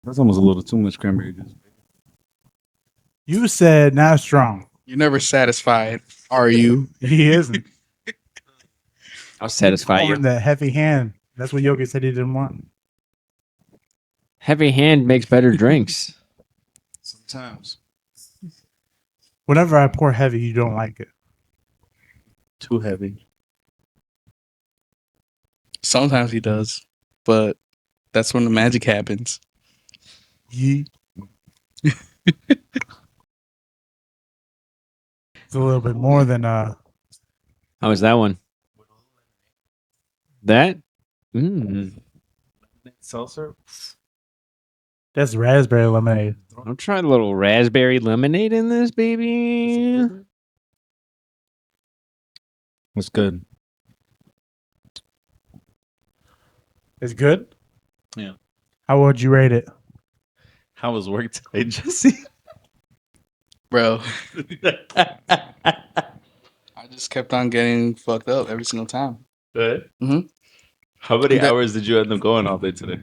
That's almost a little too much cranberry juice. You said not strong. You're never satisfied, are you? He isn't. I'll satisfy you. That heavy hand. That's what Yogi said he didn't want. Heavy hand makes better drinks. Sometimes. Whenever I pour heavy, you don't like it. Too heavy. Sometimes he does, but that's when the magic happens. It's a little bit more than How was that one? That? Seltzer? that's raspberry lemonade. I'll try a little raspberry lemonade in this, baby. What's good? It's good. Yeah. How would you rate it? How was work today, Jesse? Bro, I just kept on getting fucked up every single time. Good. Mhm. How many hours did you end up going all day today?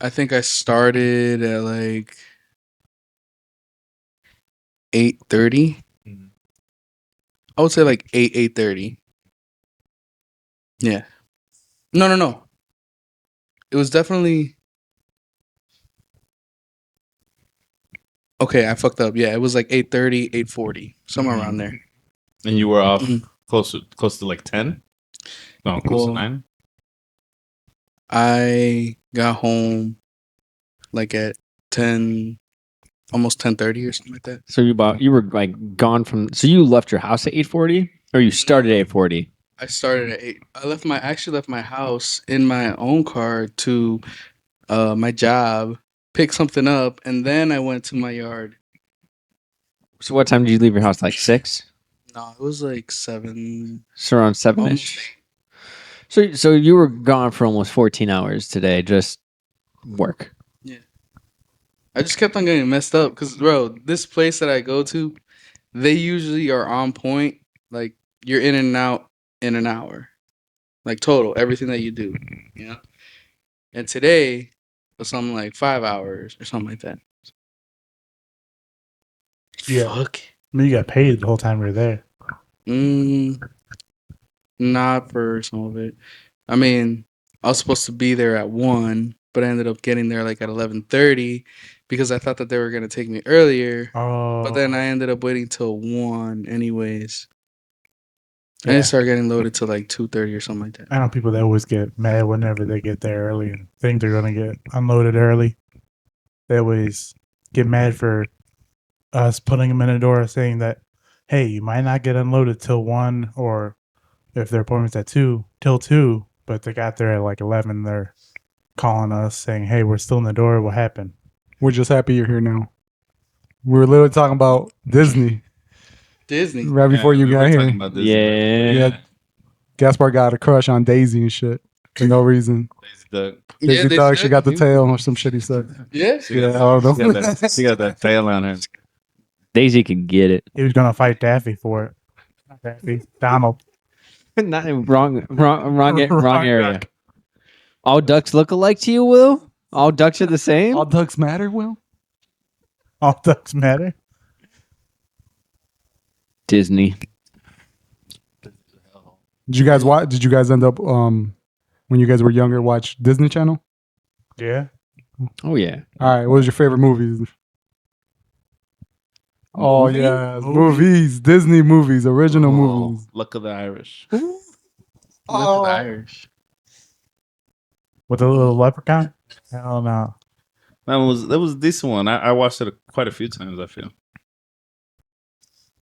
I think I started at like 8:30. Mhm. I would say like 8:30. Yeah. No. It was definitely okay. I fucked up. Yeah, it was like 8:30, 8:40, somewhere around there. And you were off Mhm. close to like 10? No, close to Well, 9? I got home like at 10, almost 10:30 or something like that. So you were like gone from. So you left your house at 8:40, or you started at 8:40? I started at 8. I actually left my house in my own car to my job, pick something up, and then I went to my yard. So what time did you leave your house? Like 6? No, it was like 7. So around 7ish. So you were gone for almost 14 hours today, just work. Yeah. I just kept on getting messed up because, bro, this place that I go to, they usually are on point. Like, you're in and out in an hour. Like, total, everything that you do. You know? And today was something like 5 hours or something like that. Yeah. Fuck. I mean, you got paid the whole time we were there. Not for some of it. I mean, I was supposed to be there at 1, but I ended up getting there like at 11:30 because I thought that they were gonna take me earlier. Oh. But then I ended up waiting till 1 anyways. I Yeah. didn't start getting loaded till like 2:30 or something like that. I know people that always get mad whenever they get there early and think they're going to get unloaded early. They always get mad for us putting them in the door saying that, hey, you might not get unloaded till 1, or if their appointment's at 2, till 2, but they got there at like 11. They're calling us saying, hey, we're still in the door. What happened? We're just happy you're here now. We were literally talking about Disney Disney. right before you got here. Yeah. Gaspar got a crush on Daisy and shit for no reason. Daisy they thought she said- got the tail or some shit he said. Yeah. Yeah, I don't know. She got that tail on her. Daisy can get it. He was going to fight Daffy for it. Not Daffy. Donald. Not in wrong area. duck. All ducks look alike to you, Will? All ducks are the same? All ducks matter, Will? All ducks matter. Disney. Did you guys watch? Did you guys end up when you guys were younger watch Disney Channel? Yeah. Oh, yeah. All right, what was your favorite movies? Oh Movie? yeah, movies, Disney movies, original movies. Luck of the Irish. Look at the Irish. With a little leprechaun? Hell no. That was a decent one. I watched it quite a few times, I feel.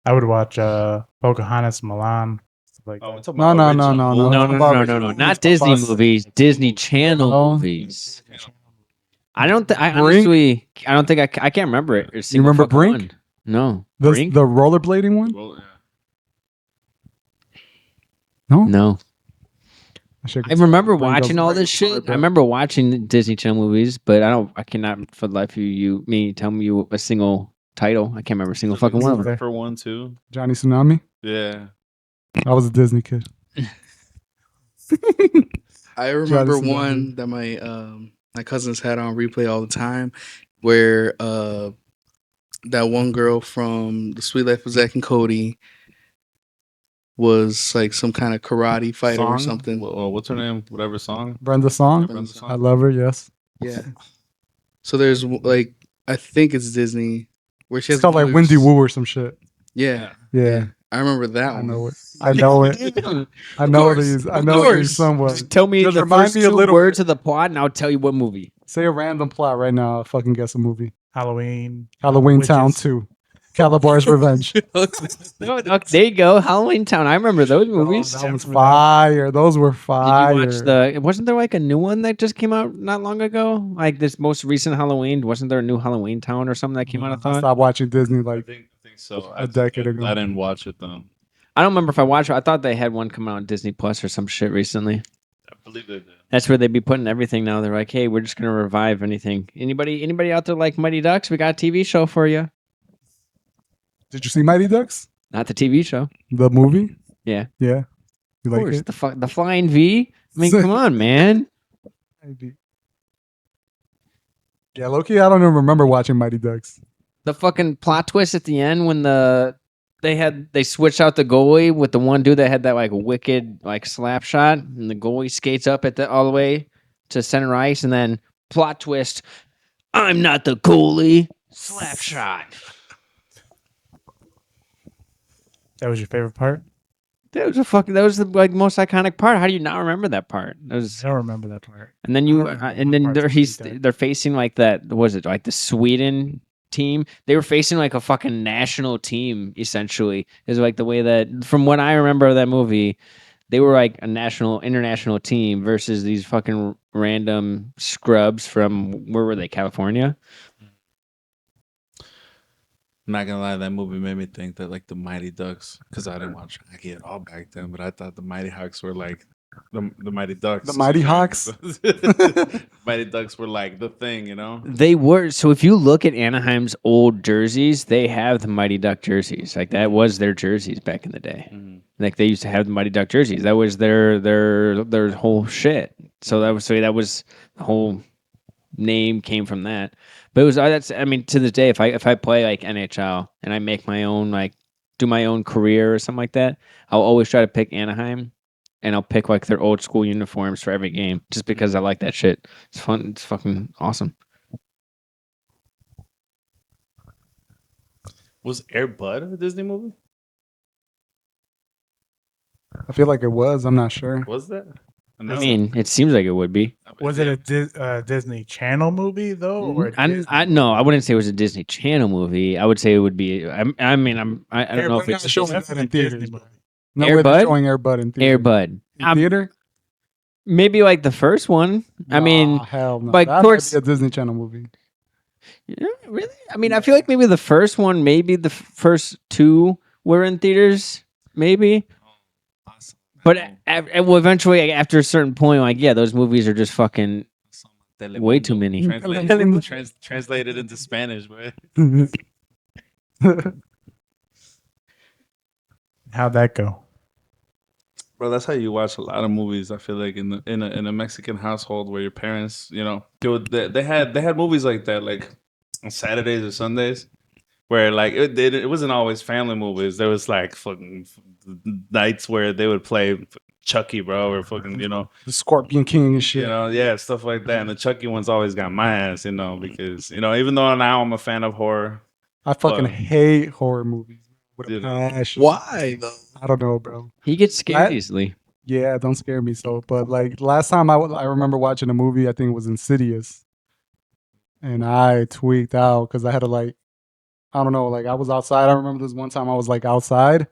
I would watch Pocahontas, Milan. Stuff like that. No. No. Not Disney movies. Disney Channel movies. I don't think I can't remember it. You remember Brink? One. No. The Brink? rollerblading one? Well, yeah. No. I remember Brink watching goes- all this shit. I remember watching the Disney Channel movies, but I cannot for the life of me tell me a single title. I can't remember a single fucking one of them. For 1, 2. Johnny Tsunami. Yeah. I was a Disney kid. I remember Johnny one Tsunami. that my cousins had on replay all the time, where that one girl from The Sweet Life of Zack and Cody was like some kind of karate fighter or something. What's her name? Whatever song. Brenda Song. Brenda Song. I love her. Yes. Yeah. So there's like I think it's Disney where she has It's called like moves. Windy Woo or some shit. Yeah. Yeah. I remember that I one. know it. I know it. I know course, these. I of know course. these somewhat. Just tell me Just the remind first me a two little words bit. of the plot, and I'll tell you what movie. Say a random plot right now. I'll fucking guess a movie. Halloween. Halloween Town Witches. 2. Calabar's Revenge. No, there you go. Halloween Town. I remember those Oh, movies. that was fire. Those were Did fire. you watch wasn't there like a new one that just came out not long ago? Like this most recent Halloween? Wasn't there a new Halloween Town or something that came out? I I thought. stopped watching Disney I like think so. a decade ago. I didn't watch it though. I don't remember if I watched it. I thought they had one come out on Disney Plus or some shit recently. I believe they did. That's where they'd be putting everything now. They're like, hey, we're just gonna revive anything. Anybody out there like Mighty Ducks? We got a TV show for you. Did you see Mighty Ducks? Not the TV show. The movie? Yeah. Yeah. You Of like course, it? the Flying V. I mean, come on, man. Maybe. Yeah, Loki, I don't even remember watching Mighty Ducks. The fucking plot twist at the end when they switched out the goalie with the one dude that had that like wicked like slap shot, and the goalie skates up all the way to center ice, and then plot twist, I'm not the goalie. Slap shot. That was your favorite part? That was the like most iconic part. How do you not remember that part? That was, I don't remember that part. and then I you don't remember and what then parts of Mighty they're facing like that. Was it like the Sweden team? They were facing like a fucking national team essentially. Is like the way that from what I remember of that movie, they were like a international team versus these fucking random scrubs from where were they? California. I'm not gonna lie, that movie made me think that like the Mighty Ducks, because I didn't watch hockey at all back then, but I thought the Mighty Hawks were like the Mighty Ducks. The Mighty Hawks? Mighty Ducks were like the thing, you know? They were. So if you look at Anaheim's old jerseys, they have the Mighty Duck jerseys. Like that was their jerseys back in the day. Mm-hmm. Like they used to have the Mighty Duck jerseys. That was their whole shit. So that was the whole name came from that. But it was that's I mean to this day if I play like NHL and I make my own like do my own career or something like that, I'll always try to pick Anaheim and I'll pick like their old school uniforms for every game just because I like that shit. It's fun. It's fucking awesome. Was Air Bud a Disney movie? I feel like it was. I'm not sure. Was that? I mean, it seems like it would be. Was it a Disney Channel movie though, or a Disney No, I wouldn't say it was a Disney Channel movie. I would say it would be. I don't know if it's showing That's that a in Disney theaters. movie. No Air way they're Bud? showing Air Bud in theater. Air Bud. In theater? Maybe like the first one. I mean, Nah, hell no. like, That towards- might be a Disney Channel movie. yeah, really? I mean, I feel like maybe the first one, maybe the first two were in theaters, maybe. But well, eventually, after a certain point, like, yeah, those movies are just fucking way too many. Translated into Spanish, man. How'd that go? Bro, that's how you watch a lot of movies. I feel like in a Mexican household where your parents, you know, they had movies like that, like on Saturdays or Sundays, where like it wasn't always family movies. There was like fucking nights where they would play Chucky, bro, or fucking The Scorpion King and shit. you know, yeah, stuff like that. And the Chucky ones always got my ass, you know, because you know, even though now I'm a fan of horror, I fucking But- hate horror movies. With a Dude. passion. Why though? I don't know, bro. He gets scared That- easily. Yeah, don't scare me so. But like last time I remember watching a movie, I think it was Insidious, and I tweaked out because I had to like, I don't know, like I was outside. I remember this one time I was like outside,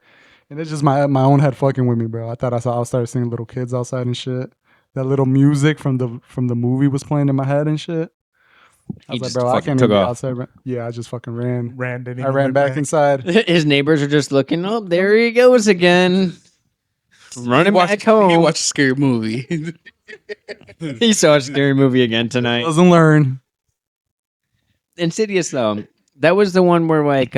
and it's just my own head fucking with me, bro. I thought I started seeing little kids outside and shit. That little music from the movie was playing in my head and shit. I He was like, just bro, I fucking can't took even be off. outside. Yeah, I just fucking ran. Didn't I even ran look back inside. His neighbors are just looking. Oh, there he goes again, running back He home. watched a scary movie. He saw a scary movie again tonight. Doesn't learn. Insidious though, that was the one where like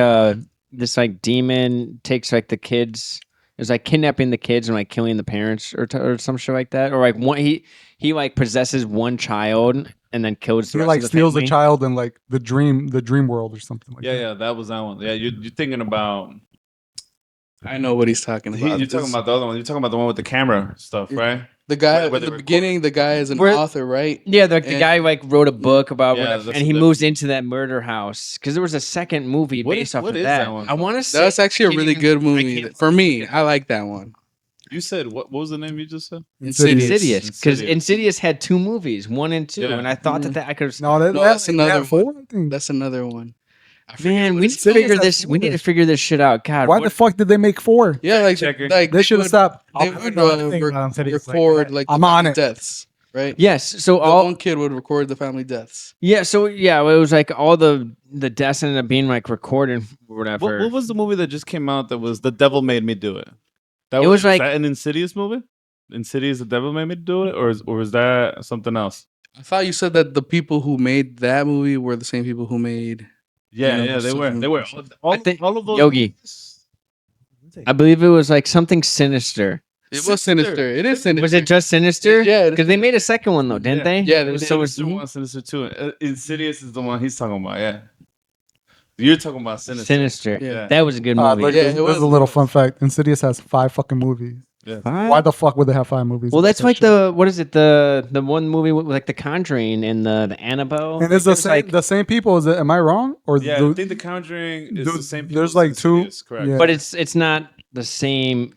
this like demon takes like the kids. It was like kidnapping the kids and like killing the parents or some shit like that. Or like one he like possesses one child and then kills the He rest like of the steals a family. child in like the dream world or something like Yeah, that. yeah, that was that one. Yeah, you're thinking about. I know what he's talking about. You're talking about the other one. You're talking about the one with the camera stuff, right? the guy where in they the record- beginning. The guy is an Where- author, right? Yeah, the And- guy like wrote a book about Yeah, whatever, that's and he a moves different- into that murder house because there was a second movie What based is- off what of is that. that one I want to say That's actually a I can't really even- good I movie can't for me. fucking- I like that one. You said what was the name you just said? Insidious. Insidious because Insidious. Insidious had 2 movies, 1 and 2, Yeah. and I thought Mhm. that I could. No, that, No, that- that's they another had four. I think. That's another one. I forget Man, what we it's need to figure Insidious has this. We need to 4. figure this shit out. God, Why what- the fuck did they make 4? Yeah, like Checker. like They should have stopped. They I would know anything about Insidious like record that. like I'm the on family it. deaths, right? Yes, so The all one kid would record the family deaths. yeah, so yeah, it was like all the deaths ended up being like recorded or whatever. What was the movie that just came out that was The Devil Made Me Do It? That It was is like- that an Insidious movie? Insidious, The Devil Made Me Do It, or is that something else? I thought you said that the people who made that movie were the same people who made. Yeah, know, yeah, they were. some- They were. All, I think all of those Yogi. movies- I believe it was like something sinister. It was Sinister. It is Sinister. Was it just sinister? Yeah, it is because they made a second one though, didn't Yeah. they? Yeah, they so did. was Sinister one, Sinister two. Insidious is the one he's talking about. Yeah, you're talking about Sinister. Sinister. Yeah. That was a good Look, movie. Yeah, this it is was- a little fun fact. Insidious has 5 fucking movies. Why the fuck would they have 5 movies? Well, about that's that like shit? the what is it the one movie with like the Conjuring and the Annabelle. And it's It the was same, like, the same people. Is it? Am I wrong? Or Yeah, the- I think The Conjuring is Dude, the same. there's people as like 2, Insidious, correct? yeah. but it's not the same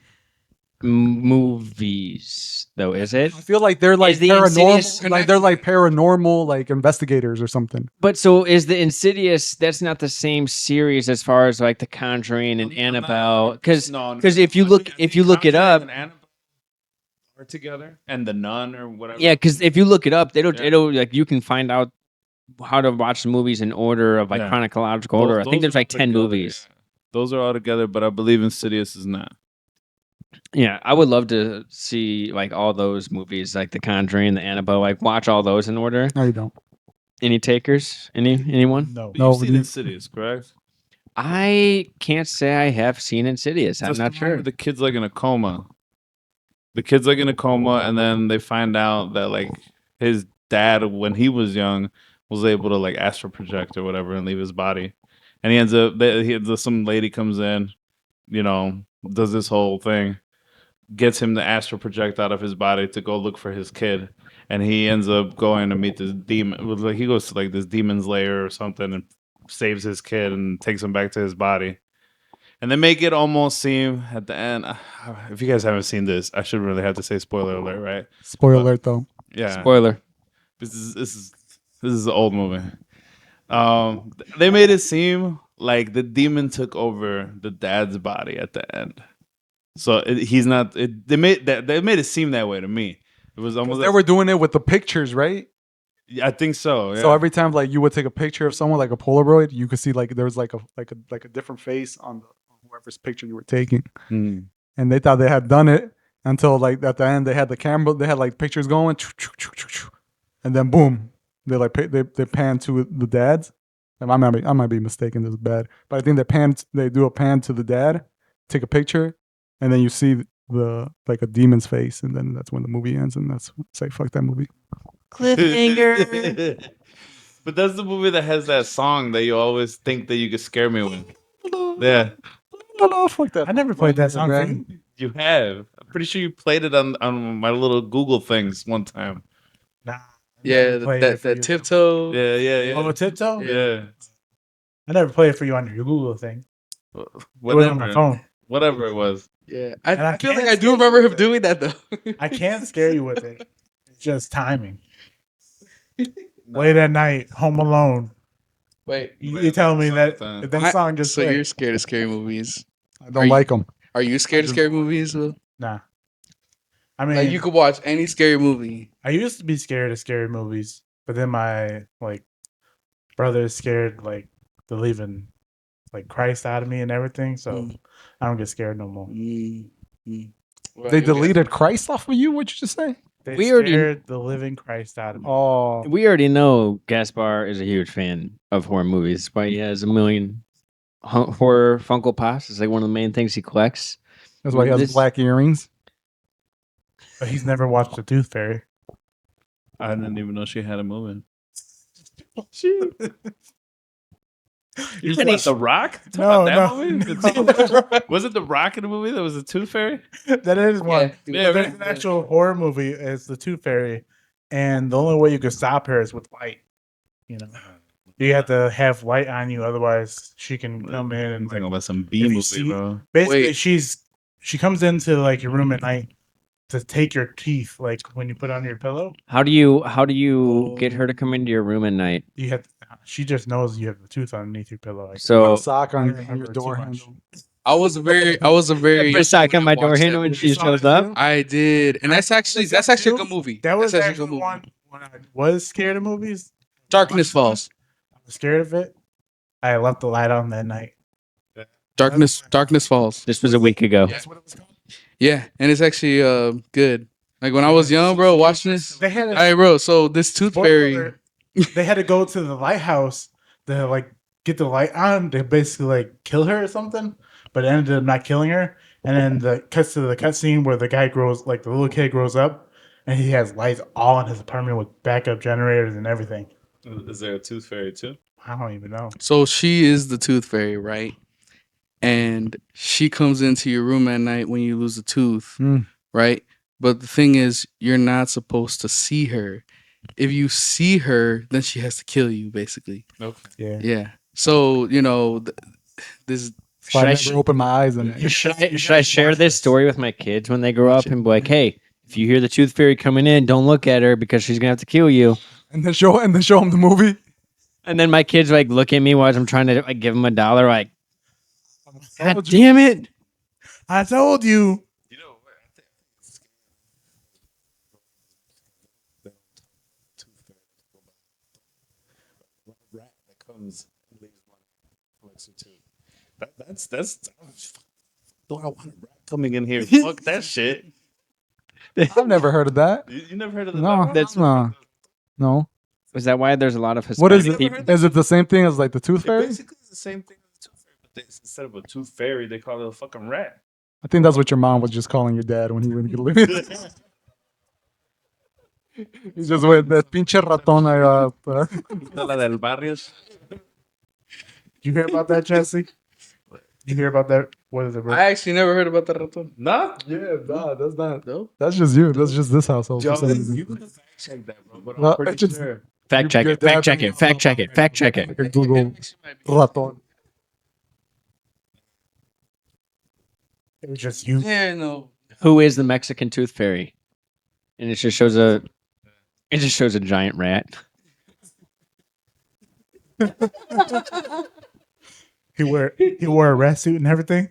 movies though, is it? I feel like they're like Is the paranormal. Insidious Like they're like paranormal, like investigators or something. But so is the Insidious? That's not the same series as far as like the Conjuring and I'm not- Annabelle, because No, if you I look think- I if think you look it Conjuring up, and Annabelle are together, and The Nun or whatever. yeah, because if you look it up, Yeah. it'll like you can find out how to watch the movies in order of like Yeah. chronological order. I think there's are like 10 together, movies. yeah. Those are all together, but I believe Insidious is not. Yeah, I would love to see like all those movies, like the Conjuring, the Annabelle, like watch all those in order. No, you don't. Any takers? Anyone? No. But No, you've seen you- Insidious, correct? I can't say I have seen Insidious. I'm That's not the one sure. where the kid's like in a coma. The kid's like in a coma, and then they find out that like his dad, when he was young, was able to like astral project or whatever and leave his body. And he ends up, some lady comes in, does this whole thing, gets him to astral project out of his body to go look for his kid. And he ends up going to meet this demon. Like he goes to like this demon's lair or something and saves his kid and takes him back to his body. And they make it almost seem at the end. If you guys haven't seen this, I should really have to say spoiler alert, right? Spoiler alert, though. Yeah, Spoiler. this is an old movie. They made it seem like the demon took over the dad's body at the end. So he's not. They made it seem that way to me. It was almost. They were doing it with the pictures, right? I think so. Yeah. So every time like you would take a picture of someone like a Polaroid, you could see like there was like a different face on whoever's picture you were taking. Mm. And they thought they had done it until like at the end they had the camera, they had like pictures going, and then boom, they like they pan to the dad's. And I might be mistaken. This is bad, but I think they do a pan to the dad, take a picture, and then you see the like a demon's face, and then that's when the movie ends, and that's say fuck that movie. Cliffhanger. But that's the movie that has that song that you always think that you could scare me with. Yeah, No, fuck that. I never played that song. For Man. you. you have. I'm pretty sure you played it on my little Google things one time. Nah. I Yeah, never played it for you. that tiptoe. Yeah, yeah, Oh, yeah. tiptoe? Yeah. I never played it for you on your Google thing. It was on my Whatever. phone. Whatever it was. Yeah, And I I feel like can't I do say remember him that. doing that though. I can't scare you with it. It's just timing. Late at night, home alone. Wait, You telling me that Sometimes. if that song just so you're played, scared of scary movies? I Are don't you- like them. Are you scared of scary movies? Will? nah. I mean, Like you could watch any scary movie. I used to be scared of scary movies, but then my like brother is scared like the leaving like Christ out of me and everything, so Mm. I don't get scared no more. Mm, mm. What They about you guys? deleted Christ off of you. What'd you just say? They We already- scared the living Christ out of me. Oh, We already know Gaspar is a huge fan of horror movies. That's why he has a million horror Funko Pops. It's like one of the main things he collects. that's why he has This- black earrings. But he's never watched The Tooth Fairy. I didn't even know she had a movie. You what, The Rock? No, That no, movie? no. Was it The Rock in the movie that was a tooth fairy? That is one. Yeah, But there's an actual horror movie. It's the Tooth Fairy, and the only way you can stop her is with light. You know, you have to have light on you, otherwise she can come in and I'm thinking about some if B you movie, see- bro. basically Wait. she comes into like your room at night to take your teeth, like when you put on your pillow. How do you get her to come into your room at night? You have she just knows you have the tooth underneath your pillow. Like, Put So a sock I on don't your remember too door much. handle. I was a very put a sock on my door handle when she You saw shows that up. too? I did, and that's actually a good movie. That was that's actually one when I was scared of movies. Darkness Falls. I was scared of it. I left the light on that night. Darkness Falls. This was a week ago. That's what it was called. Yeah, and it's actually good. Like when I was young, bro, watching this. They had All right, bro. So this tooth spoiler fairy. alert, they had to go to the lighthouse to like get the light on to basically like kill her or something, but it ended up not killing her. And then the cuts to the cutscene where the guy grows, like the little kid grows up, and he has lights all in his apartment with backup generators and everything. Is there a tooth fairy too? I don't even know. So she is the tooth fairy, right? And she comes into your room at night when you lose a tooth, Mm. right? But the thing is, you're not supposed to see her. If you see her, then she has to kill you, basically. Okay. Yeah. Yeah. So this. So I Should I never opened my eyes in it. Should I share watch this this. story with my kids when they grow Watch up it. and be like, hey, if you hear the tooth fairy coming in, don't look at her because she's gonna have to kill you. And then show them the movie. And then my kids like look at me while I'm trying to like give them $1, like, God Told you. damn it. I told you. You know what? I think that tooth fairy rat that comes and leaves one collects your tooth. That's. Do I want a rat coming in here? Fuck that shit. I've never heard of that. You never heard of the No, rat? That's- no. Is that why there's a lot of What Hispanic is it? people? Is it the same thing as like the tooth It fairy? basically is the same thing as a tooth fairy, but instead of a tooth fairy, they call it a fucking rat. I think that's what your mom was just calling your dad when he went to live. He just went that pinche ratón allá. La del barrio. You hear about that, Jesse? You hear about that? What is it, bro? I actually never heard about the raton. Nah. Yeah, nah, that's not. No? That's just you. That's just this household. Yo, for some reason. you can fact check that, bro. But Well, I'm pretty it's just- sure. Fact check Your it. Fact dad check bring it. Fact check it. Fact check it. Like a Google ratón. It was just you. Yeah, no. Who is the Mexican tooth fairy? And it just shows a giant rat. He wore a rat suit and everything.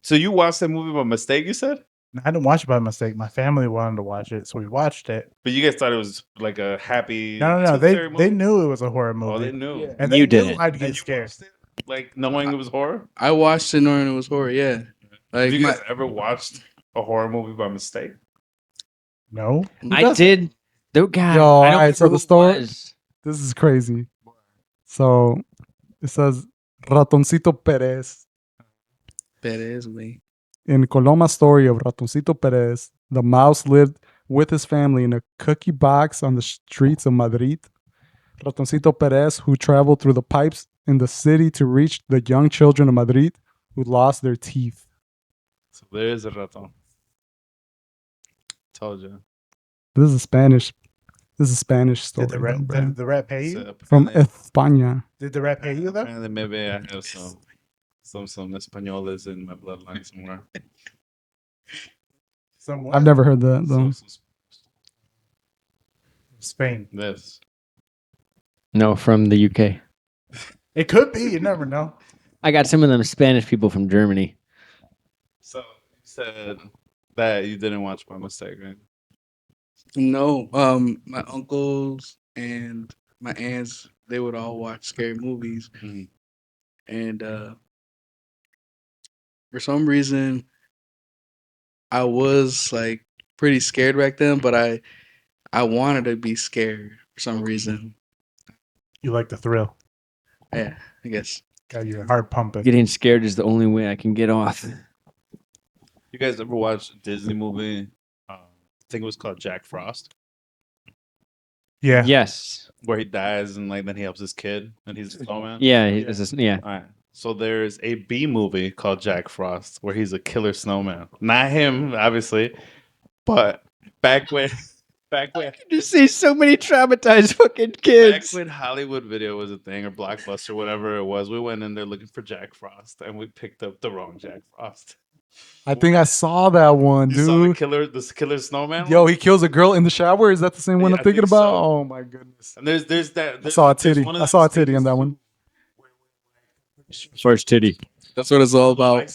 So you watched that movie by mistake, you said? I didn't watch it by mistake. My family wanted to watch it, so we watched it. But you guys thought it was like a happy. No. tooth They fairy movie? they knew it was a horror movie. Oh, they knew. Yeah. And You they knew didn't. I'd And get you scared. watched it, like knowing it was horror. I watched it knowing it was horror. Yeah. Like Have you my, guys ever watched a horror movie by mistake? No. I did. Though, God, Yo, I don't alright, so remember the story- who it was. This is crazy. So it says Ratoncito Perez. Perez, güey. In Coloma's story of Ratoncito Perez, the mouse lived with his family in a cookie box on the streets of Madrid. Ratoncito Perez, who traveled through the pipes in the city to reach the young children of Madrid who lost their teeth. So there is a raton. Told you. This is Spanish. This is a Spanish story. Did the rat, though, bro. did the rat pay you? So From apparently- España. Did the rat pay you though? apparently maybe I have some Españoles in my bloodline somewhere. Somewhat. I've never heard that though. Spain. This. No, from the UK. It could be. You never know. I got some of them Spanish people from Germany. So you said that you didn't watch by mistake, right? No. My uncles and my aunts, they would all watch scary movies. Mhm. And for some reason I was like pretty scared back then, but I wanted to be scared for some reason. You like the thrill. Yeah, I guess. Got your heart pumping. Getting scared is the only way I can get off. You guys ever watched a Disney movie? I think it was called Jack Frost. Yeah. Yes. where he dies and like then he helps his kid and he's a snowman. Yeah. Yeah. All right. So there's a B movie called Jack Frost where he's a killer snowman. Not him, obviously, but back when back when You see so many traumatized fucking back kids. when Hollywood Video was a thing or Blockbuster, whatever it was, we went in there looking for Jack Frost and we picked up the wrong Jack Frost. I think I saw that one, You saw the dude. killer snowman? Yo, one? he kills a girl in the shower. Is that the same one Yeah, I'm I thinking think about? so. Oh my goodness. And there's that. I There's, saw a there's titty. one of I saw a those titty in scenes that one. First titty. That's what it's all about. Like,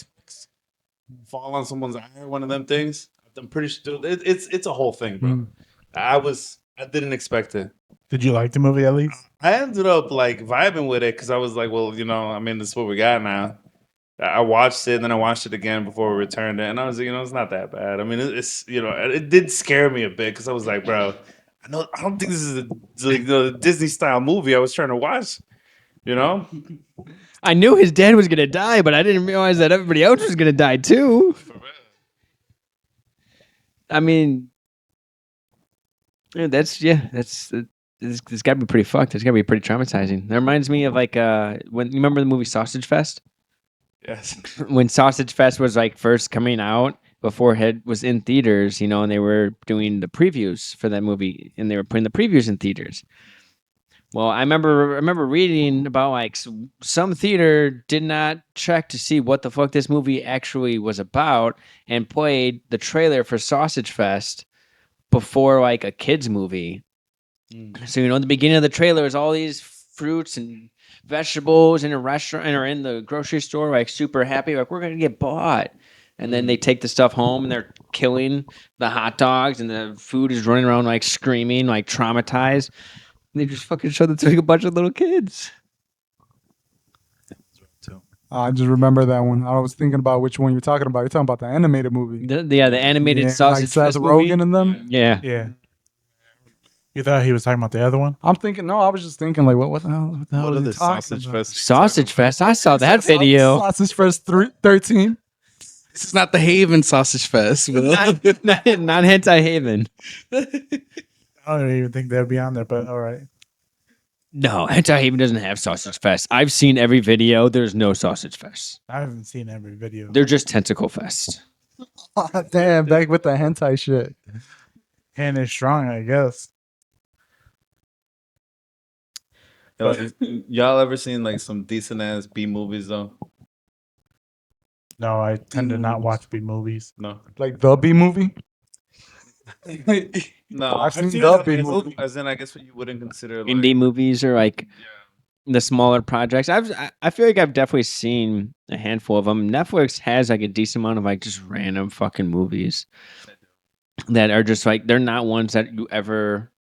fall on someone's eye, one of them things. I'm pretty sure it's a whole thing, bro. Mm. I didn't expect it. Did you like the movie at least? I ended up like vibing with it because I was like, well, I mean, this is what we got now. I watched it, and then I watched it again before we returned it, and I was, it's not that bad. I mean, it did scare me a bit because I was like, bro, I don't think this is a Disney style movie I was trying to watch. I knew his dad was gonna die, but I didn't realize that everybody else was gonna die too. I mean, it's got to be pretty fucked. It's got to be pretty traumatizing. That reminds me of like when you remember the movie Sausage Fest. Yes. When Sausage Fest was like first coming out before it was in theaters, and they were doing the previews for that movie, and they were putting the previews in theaters. Well, I remember reading about like some theater did not check to see what the fuck this movie actually was about and played the trailer for Sausage Fest before like a kids movie. So in the beginning of the trailer is all these fruits and vegetables in a restaurant or in the grocery store, like super happy, like we're gonna get bought. And then they take the stuff home and they're killing the hot dogs and the food is running around like screaming, like traumatized. And they just fucking showed it to a bunch of little kids. I just remember that one. I was thinking about which one you're talking about. You're talking about the animated movie. The animated Yeah, Sausage like Seth Fest movie. Rogen and them. Yeah. Yeah. You thought he was talking about the other one? I'm thinking. No, I was just thinking like, what the hell? What the hell What is other he talking Sausage about? Fest? Sausage Fest. I saw that video. Sausage Fest 13. This is not the Haven Sausage Fest. But not Hentai Haven. I don't even think they'd be on there, but all right. No, Hentai Haven doesn't have Sausage Fest. I've seen every video. There's no Sausage Fest. I haven't seen every video. They're just Tentacle Fest. Oh, damn, back with the hentai shit. Hand is strong, I guess. Y'all ever seen like some decent ass B movies though? No, I tend to not watch B movies. No. Like the B movie. No, I've seen the B as, movie. as in I guess what you wouldn't consider like, Indie movies are like yeah. the smaller projects. I feel like I've definitely seen a handful of them. Netflix has like a decent amount of like just random fucking movies that are just like they're not ones that you ever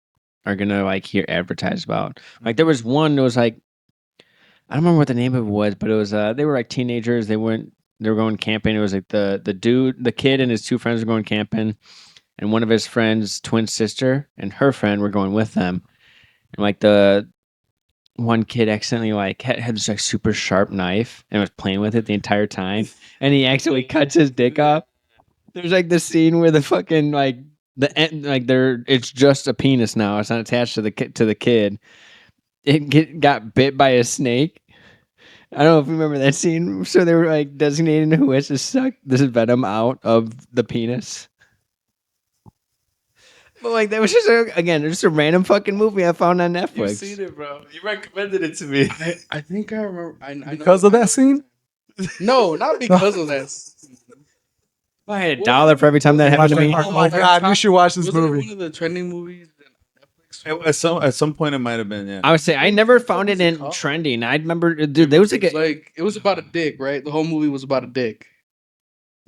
are gonna like hear advertised about. Like there was one that was like I don't remember what the name of it was, but it was they were like teenagers. They were going camping. It was like the kid and his two friends were going camping, and one of his friends' twin sister and her friend were going with them. And like the one kid accidentally like had this like super sharp knife and was playing with it the entire time, and he accidentally cuts his dick off. There's like the scene where the fucking like the end like it's just a penis now. It's not attached to the kid. It got bit by a snake. I don't know if you remember that scene. So they were like designating who has to suck this venom out of the penis. But like that was just just a random fucking movie I found on Netflix. You've seen it, bro. You recommended it to me. I think I remember. I Because of that scene? No, not because of that. If I had $1 for every time that happened to me. Oh my god, you should watch this Was it movie. one of the trending movies on Netflix? At some point it might have been, yeah. I would say I never found it was it in called? trending. I remember, dude. There was like It was about a dick, right? The whole movie was about a dick.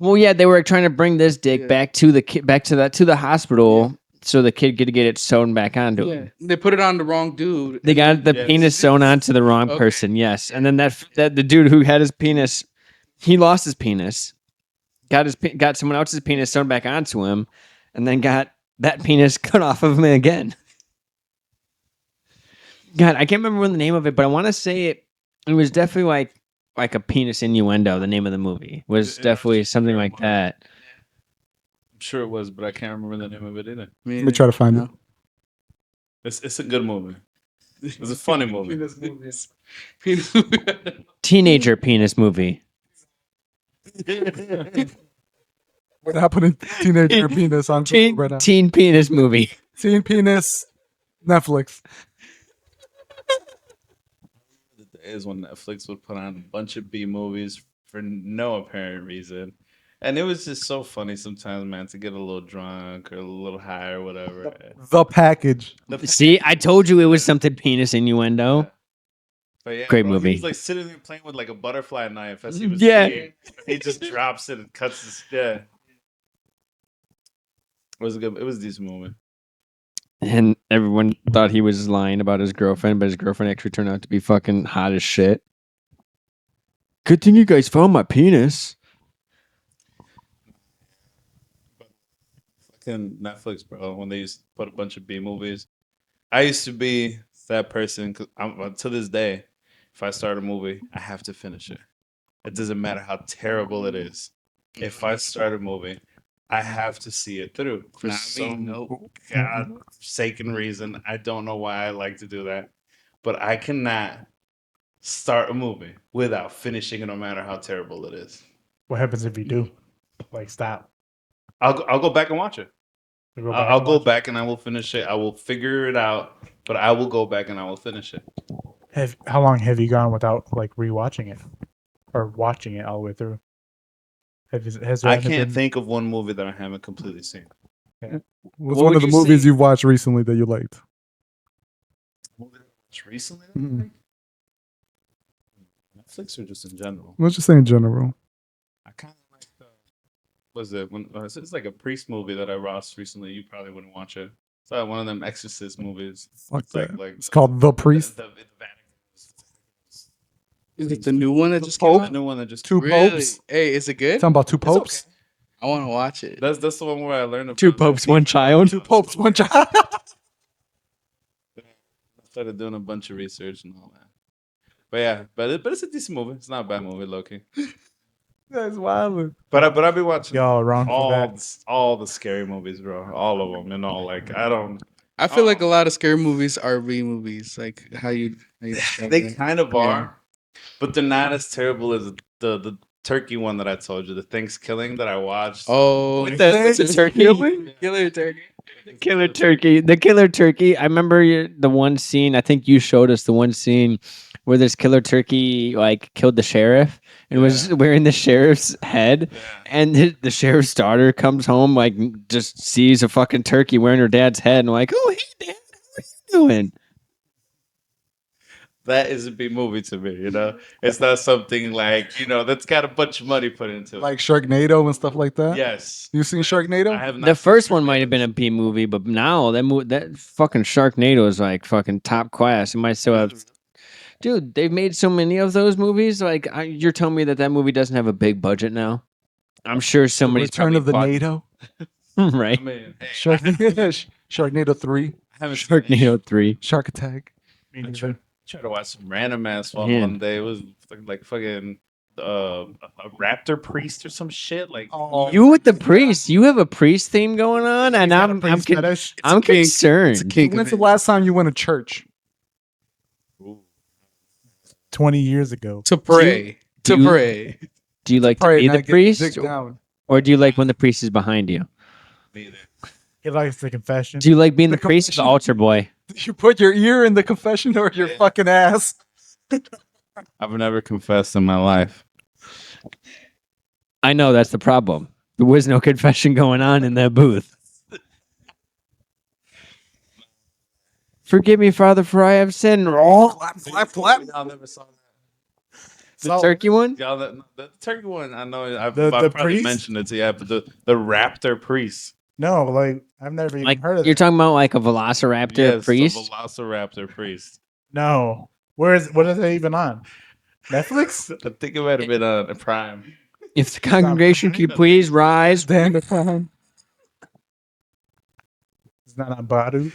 well, yeah, they were trying to bring this dick Yeah. back to the hospital, so the kid could get it sewn back onto it. They put it on the wrong dude. They got the Yes. penis sewn onto the wrong Okay. person. Yes, and then that the dude who had his penis, he lost his penis, got someone else's penis sewn back onto him, and then got that penis cut off of him again. God, I can't remember the name of it, but I want to say it was definitely like a penis innuendo. The name of the movie was definitely something like that. I'm sure it was, but I can't remember the name of it either. Let me try to find it. It's a good movie. It's a funny movie. Penis. Teenager penis movie. We're not putting teenager penis on Google right now. Teen penis movie. Teen penis, Netflix. The days when Netflix would put on a bunch of B movies for no apparent reason. And it was just so funny sometimes, man, to get a little drunk or a little high or whatever. The package. See, I told you it was something penis innuendo. But yeah, Great bro, movie. He was like sitting there playing with like a butterfly knife as he was Yeah. peeing. He just drops it and cuts his. Yeah. It was a good. It was a decent movie. And everyone thought he was lying about his girlfriend, but his girlfriend actually turned out to be fucking hot as shit. Good thing you guys found my penis. Fucking Netflix, bro. When they used to put a bunch of B movies, I used to be that person. Cause to this day, if I start a movie, I have to finish it. It doesn't matter how terrible it is. If I start a movie, I have to see it through for Not me, some nope. God-forsaken reason. I don't know why I like to do that, but I cannot start a movie without finishing it, no matter how terrible it is. What happens if you do? Like, stop. I'll go back and watch it. You go back I'll and go watch it? back and I will finish it. I will figure it out, but I will go back and I will finish it. How long have you gone without like rewatching it or watching it all the way through? Has there I ever can't been- think of one movie that I haven't completely seen. What's What one would of the you movies say- you've watched recently that you liked? Recently? Mhm. Netflix or just in general? Let's just say in general. I kind of like was it when it's like a priest movie that I watched recently. You probably wouldn't watch it. It's like one of them Exorcist movies. Fuck It's that. like It's called The Priest. The Vatican. Is it the new one that just The came out? new one that just Two Really? popes. Hey, is it good? Talking about two It's popes. okay. I want to watch it. That's the one where I learned about Two popes, one child. Two popes, one child. I started doing a bunch of research and all that. But yeah, but it's a decent movie. It's not a bad movie, Loki. That's wild. But I've been watching Y'all wrong for that. all the scary movies, bro. All of them, like I don't. I feel like a lot of scary movies are B movies. Like how you describe They it. kind of Yeah. are, but they're not as terrible as the turkey one that I told you, the Thanksgiving that I watched. Oh, With the turkey. killer turkey. Killer turkey. The killer turkey. I remember the one scene. I think you showed us the one scene where this killer turkey like killed the sheriff and was wearing the sheriff's head. Yeah. And the sheriff's daughter comes home, like just sees a fucking turkey wearing her dad's head, and like, oh hey dad, how are you doing? That is a big movie to me. It's not something like that's got a bunch of money put into it. Like Sharknado and stuff like that. Yes, You seen Sharknado? I have not. The seen first one might have Sharknado. been a B movie, but now that fucking Sharknado is like fucking top class. It might still have. Dude, they've made so many of those movies. Like, you're telling me that movie doesn't have a big budget now? I'm sure somebody's Return of the probably NATO. I right. mean, hey, Sharknado 3. I haven't seen it. Sharknado 3. Shark Attack. Me I neither. tried to watch some random ass one Man. one day. It was like fucking a raptor priest or some shit. Like You with the priest? You have a priest theme going on, and I'm Priest fetish. I'm It's a kink. concerned. It's a kink. When's the last time you went to church? 20 years ago. To pray. do To you- pray. Do you like to Pray, be not the get priest, dick down. or do you like when the priest is behind you? me there. He likes the confession. Do you like being the The priest or the confession. altar boy? Did you put your ear in the confession or your fucking ass? I've never confessed in my life. I know that's the problem. There was no confession going on in that booth. Forgive me, Father, for I have sinned. Oh, Flap, flap. Y'all never saw that. the turkey one? Y'all, the turkey one. I know. I've The probably priest? mentioned it to you, but the raptor priest. No, like I've never even Like heard of you're it. talking about like a velociraptor Yes, priest? the velociraptor priest. No. What is that even on? Netflix? I think it might have been on Prime. If the congregation could please rise. Damn the time. It's not on Badu.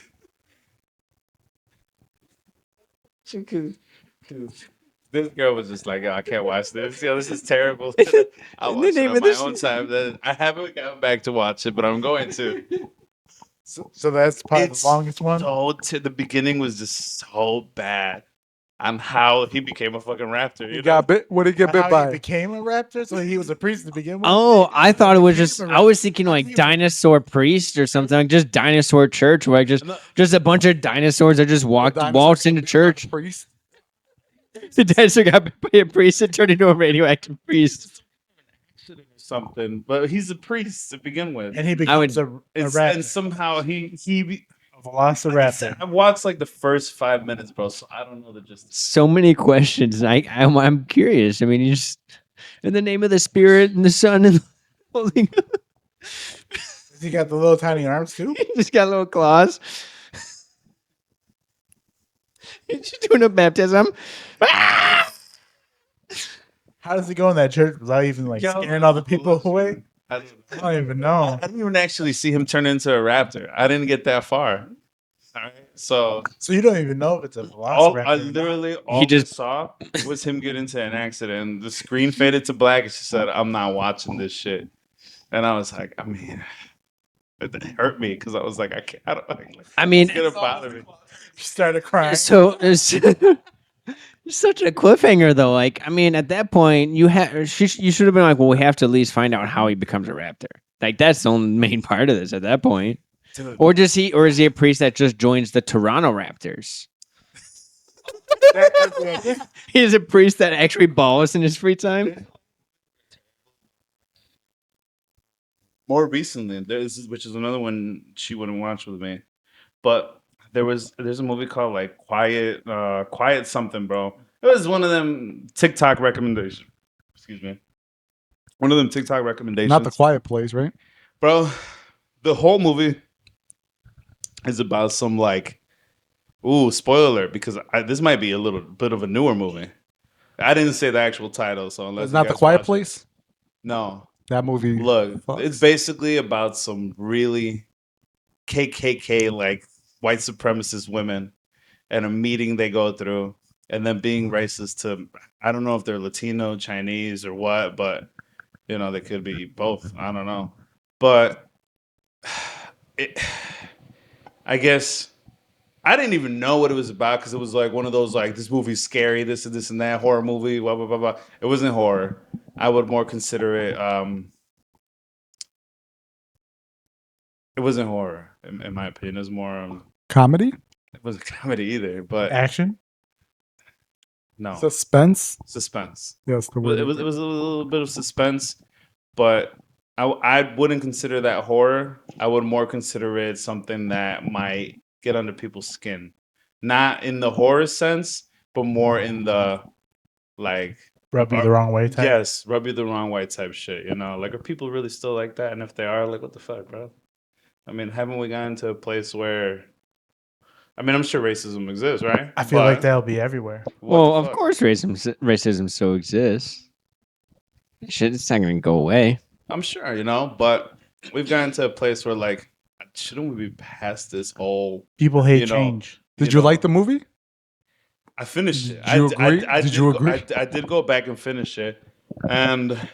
This girl was just like, "Oh, I can't watch this. This is terrible." I The watched it name on of my this- own time. Then I haven't gone back to watch it, but I'm going to. So that's probably It's the longest one. the beginning was just so bad on how he became a fucking raptor. He You know? got bit. What did he get bit How by? he became a raptor? So he was a priest to begin with. Oh, I thought it was Became just. a I was raptor. thinking How like did he- dinosaur priest or something, like just dinosaur church, where No. just a bunch of dinosaurs that just walked The dinosaur waltzed got into bit by church. a priest. The dinosaur got bit by a priest and turned into a radioactive priest. Something, but he's a priest to begin with. And he would- becomes a raptor. And somehow he A velociraptor. I watched like the first 5 minutes, bro. So I don't know the gist. So many questions. I'm curious. I mean, you just in the name of the Spirit and the Son and the Holy Has he got the little tiny arms too? he just got little claws. He's just doing a baptism. Ah! How does he go in that church without even like scaring all the people away? I I don't even know. didn't even actually see him turn into a raptor. I didn't get that far. All right, so So you don't even know if it's a all velociraptor. I or not. literally all He just- I saw was him get into an accident. The screen faded to black, and she said, "I'm not watching this shit." And I was like, I mean, it hurt me because I was like, I can't. I don't like. I mean, It's gonna bother me. She started crying. so it's such a cliffhanger, though. Like, I mean, at that point, you should have been like, well, we have to at least find out how he becomes a raptor. Like, that's the only main part of this at that point. Dude, Or is he a priest that just joins the Toronto Raptors? He's a priest that actually balls in his free time. more recently, which is another one she wouldn't watch with me, but there's a movie called like Quiet something, bro. It was one of them TikTok recommendations. Excuse me. One of them TikTok recommendations. Not the Quiet Place, right? Bro, the whole movie is about some like, ooh, spoiler alert, because this might be a little bit of a newer movie. I didn't say the actual title, so unless It's you not the guys Quiet watch it- Place. No, That movie. look, fucks. it's basically about some really KKK like white supremacist women and a meeting they go through, and then being racist to, I don't know if they're Latino, Chinese, or what, but you know they could be both. I don't know, but it, I guess I didn't even know what it was about because it was like one of those like this movie's scary, this and this and that horror movie, blah blah blah blah. It wasn't horror. I would more consider it. It wasn't horror in my opinion. It was more. Comedy, It wasn't comedy either, but Action. no suspense. suspense. Yes, the Well, word. it was a little bit of suspense, but I wouldn't consider that horror. I would more consider it something that might get under people's skin, not in the horror sense, but more in the like Rub you the wrong way type. yes, rub you the wrong way type shit. You know, like are people really still like that? And if they are, like what the fuck, bro? I mean, haven't we gotten to a place where? I mean, I'm sure racism exists, right? I feel like But that'll be everywhere. what Well, the of fuck? course, racism still exists. Shit, it's not going to go away. I'm sure, you know, but we've gotten to a place where like, shouldn't we be past this whole? People hate You know, change. Did you know, like the movie? I finished it. Did you agree? I Did you go- agree? I did go back and finish it, and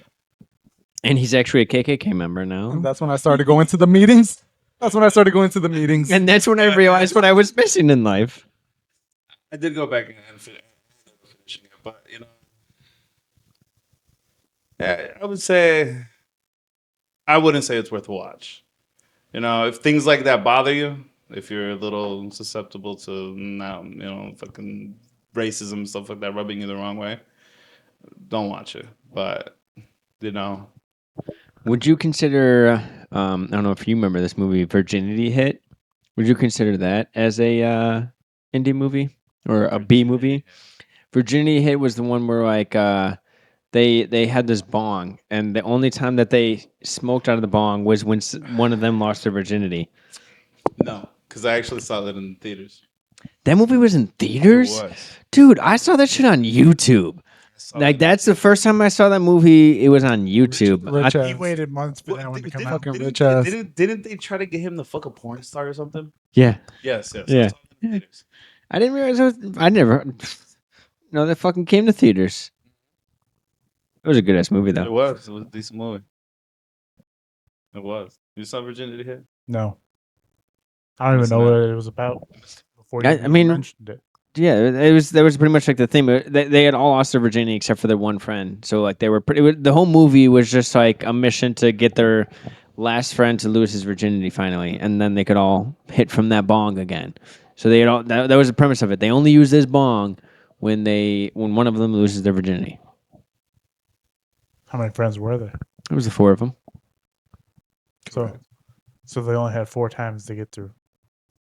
And he's actually a KKK member now. And that's when I started going to the meetings. That's when I started going to the meetings. And that's when I realized what I was missing in life. I did go back and finish it, but you know, yeah, I would say I wouldn't say it's worth a watch. You know, if things like that bother you, if you're a little susceptible to now, you know, fucking racism stuff like that rubbing you the wrong way, don't watch it. But you know, Would you consider, I don't know if you remember this movie, Virginity Hit? Would you consider that as a indie movie or a B movie? Virginity Hit was the one where like they had this bong, and the only time that they smoked out of the bong was when one of them lost their virginity. no, because I actually saw that in the theaters. That movie was in theaters? It was. Dude, I saw that shit on YouTube. Like that's the first time I saw that movie. It was on YouTube. Rich He ass. waited months for that one to come out. Fucking rich ass. Didn't they try to get him to fuck a porn star or something? Yeah, Yes, yes. Yeah. I saw it in the theaters. I didn't realize I never. No, that fucking came to theaters. It was a good ass movie It though. was. It was a decent movie. It was. You saw Virginity Hit? No. I don't even know Listen what up. it was about before you I even mean, mentioned it. Yeah, it was pretty much like the theme. They had all lost their virginity except for their one friend. So like they were pretty. The whole movie was just like a mission to get their last friend to lose his virginity finally, and then they could all hit from that bong again. So they had all that was the premise of it. They only use this bong when one of them loses their virginity. How many friends were there? It was the four of them. So they only had 4 times to get through.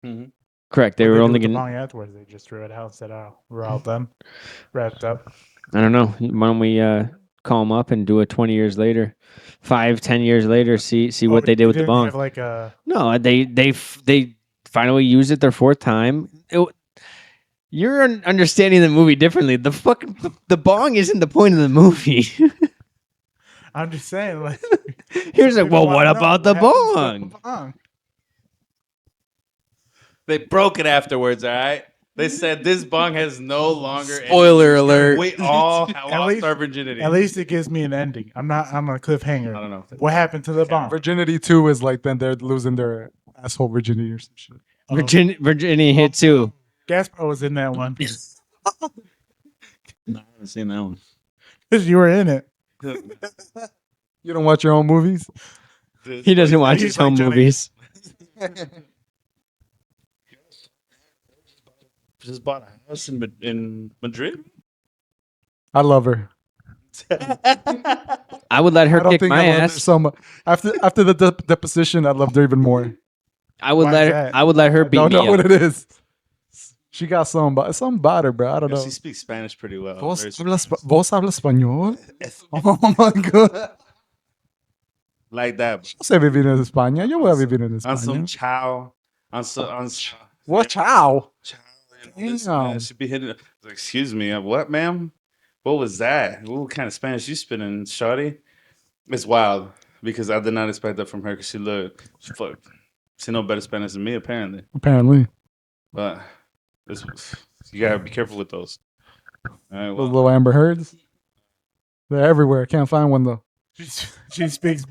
Mhm. Correct. They What were did only do with the going. bong afterwards. They just threw it out and said, "Oh, we're all done, wrapped up." I don't know. Why don't we call them up and do it 20 years later, 5, 10 years later? See what they did with the didn't bong. have like a. No, they finally used it their fourth time. You're understanding the movie differently. The bong isn't the point of the movie. I'm just saying, like. Here's like, people well, what wanna know about the happened to bong? the bong. They broke it afterwards. All right. They said this bong has no longer. any Spoiler use. alert. We all lost least- our virginity. At least it gives me an ending. I'm a cliffhanger. I don't know. What happened to the bong? Virginity 2 is like then they're losing their asshole virginity or some shit. Virginia hit too. Gaspar was in that one No, I haven't seen that one. because you were in it. You don't watch your own movies? He doesn't watch He's his like own Johnny- movies. Just bought a house in Madrid. I love her. I would let her I don't kick think my I loved her ass. so much. After the deposition, I loved her even more. I would Why let is her. that? I would let her I beat don't me know what up. it is. She got something about her, bro. I don't know. She speaks Spanish pretty well. Vos Very hablas, surprised. vos hablas español? Oh my god. Like that. Yo sé vivir en España. Yo voy a vivir en On some España. chow. On some. Watch out. Chow. This, Damn. man, she'd be hitting. Like, excuse me. What, ma'am? What was that? What kind of Spanish you spitting, shawty? It's wild because I did not expect that from her because she know better Spanish than me apparently. Apparently. But you gotta be careful with those. All right, Those well, little Amber Heards. They're everywhere. Can't find one though. She speaks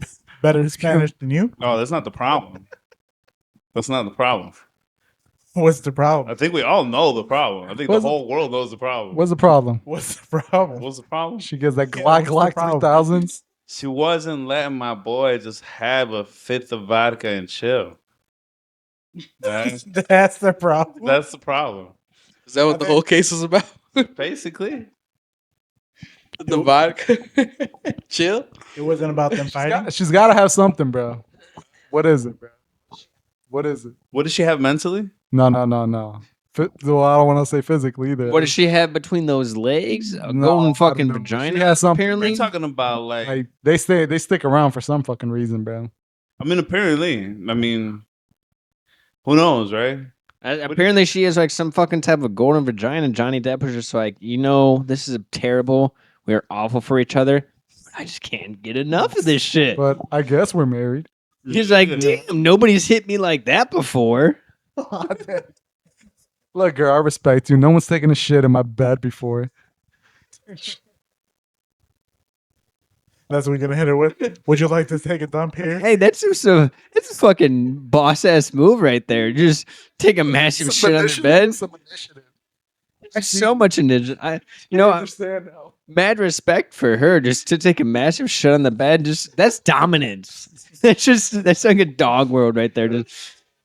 better Spanish than you. no, that's not the problem. That's not the problem. What's the I problem? think we all know the problem. I think What's the the- whole world knows the problem. What's the problem? What's the problem? What's the problem? She gets that Yeah, Glock what's the Glock problem? 3000s. She wasn't letting my boy just have a fifth of vodka and chill. Right? That's the problem. That's the problem. Is that what the whole case was about? Basically. The vodka? Chill? It wasn't about them fighting. She's got to have something, bro. What is it, bro? What is it? What does she have mentally? No. Well, I don't want to say physically either. What does she have between those legs? A No, I golden don't fucking know. vagina. She has something. Apparently, We're talking about Like they stick around for some fucking reason, bro. I mean, apparently. I mean, who knows, right? apparently she has like some fucking type of golden vagina. And Johnny Depp was just like, this is terrible. We're awful for each other. I just can't get enough of this shit. But I guess we're married. He's like, damn, nobody's hit me like that before. Look, girl, I respect you. No one's taken a shit in my bed before. That's what we're gonna hit her with. Would you like to take a dump here? Hey, that's a fucking boss ass move right there. Just take a massive shit on the bed. Some initiative. There's so much initiative. I I understand now. mad respect for her just to take a massive shit on the bed. Just that's dominance. That's like a dog world right there.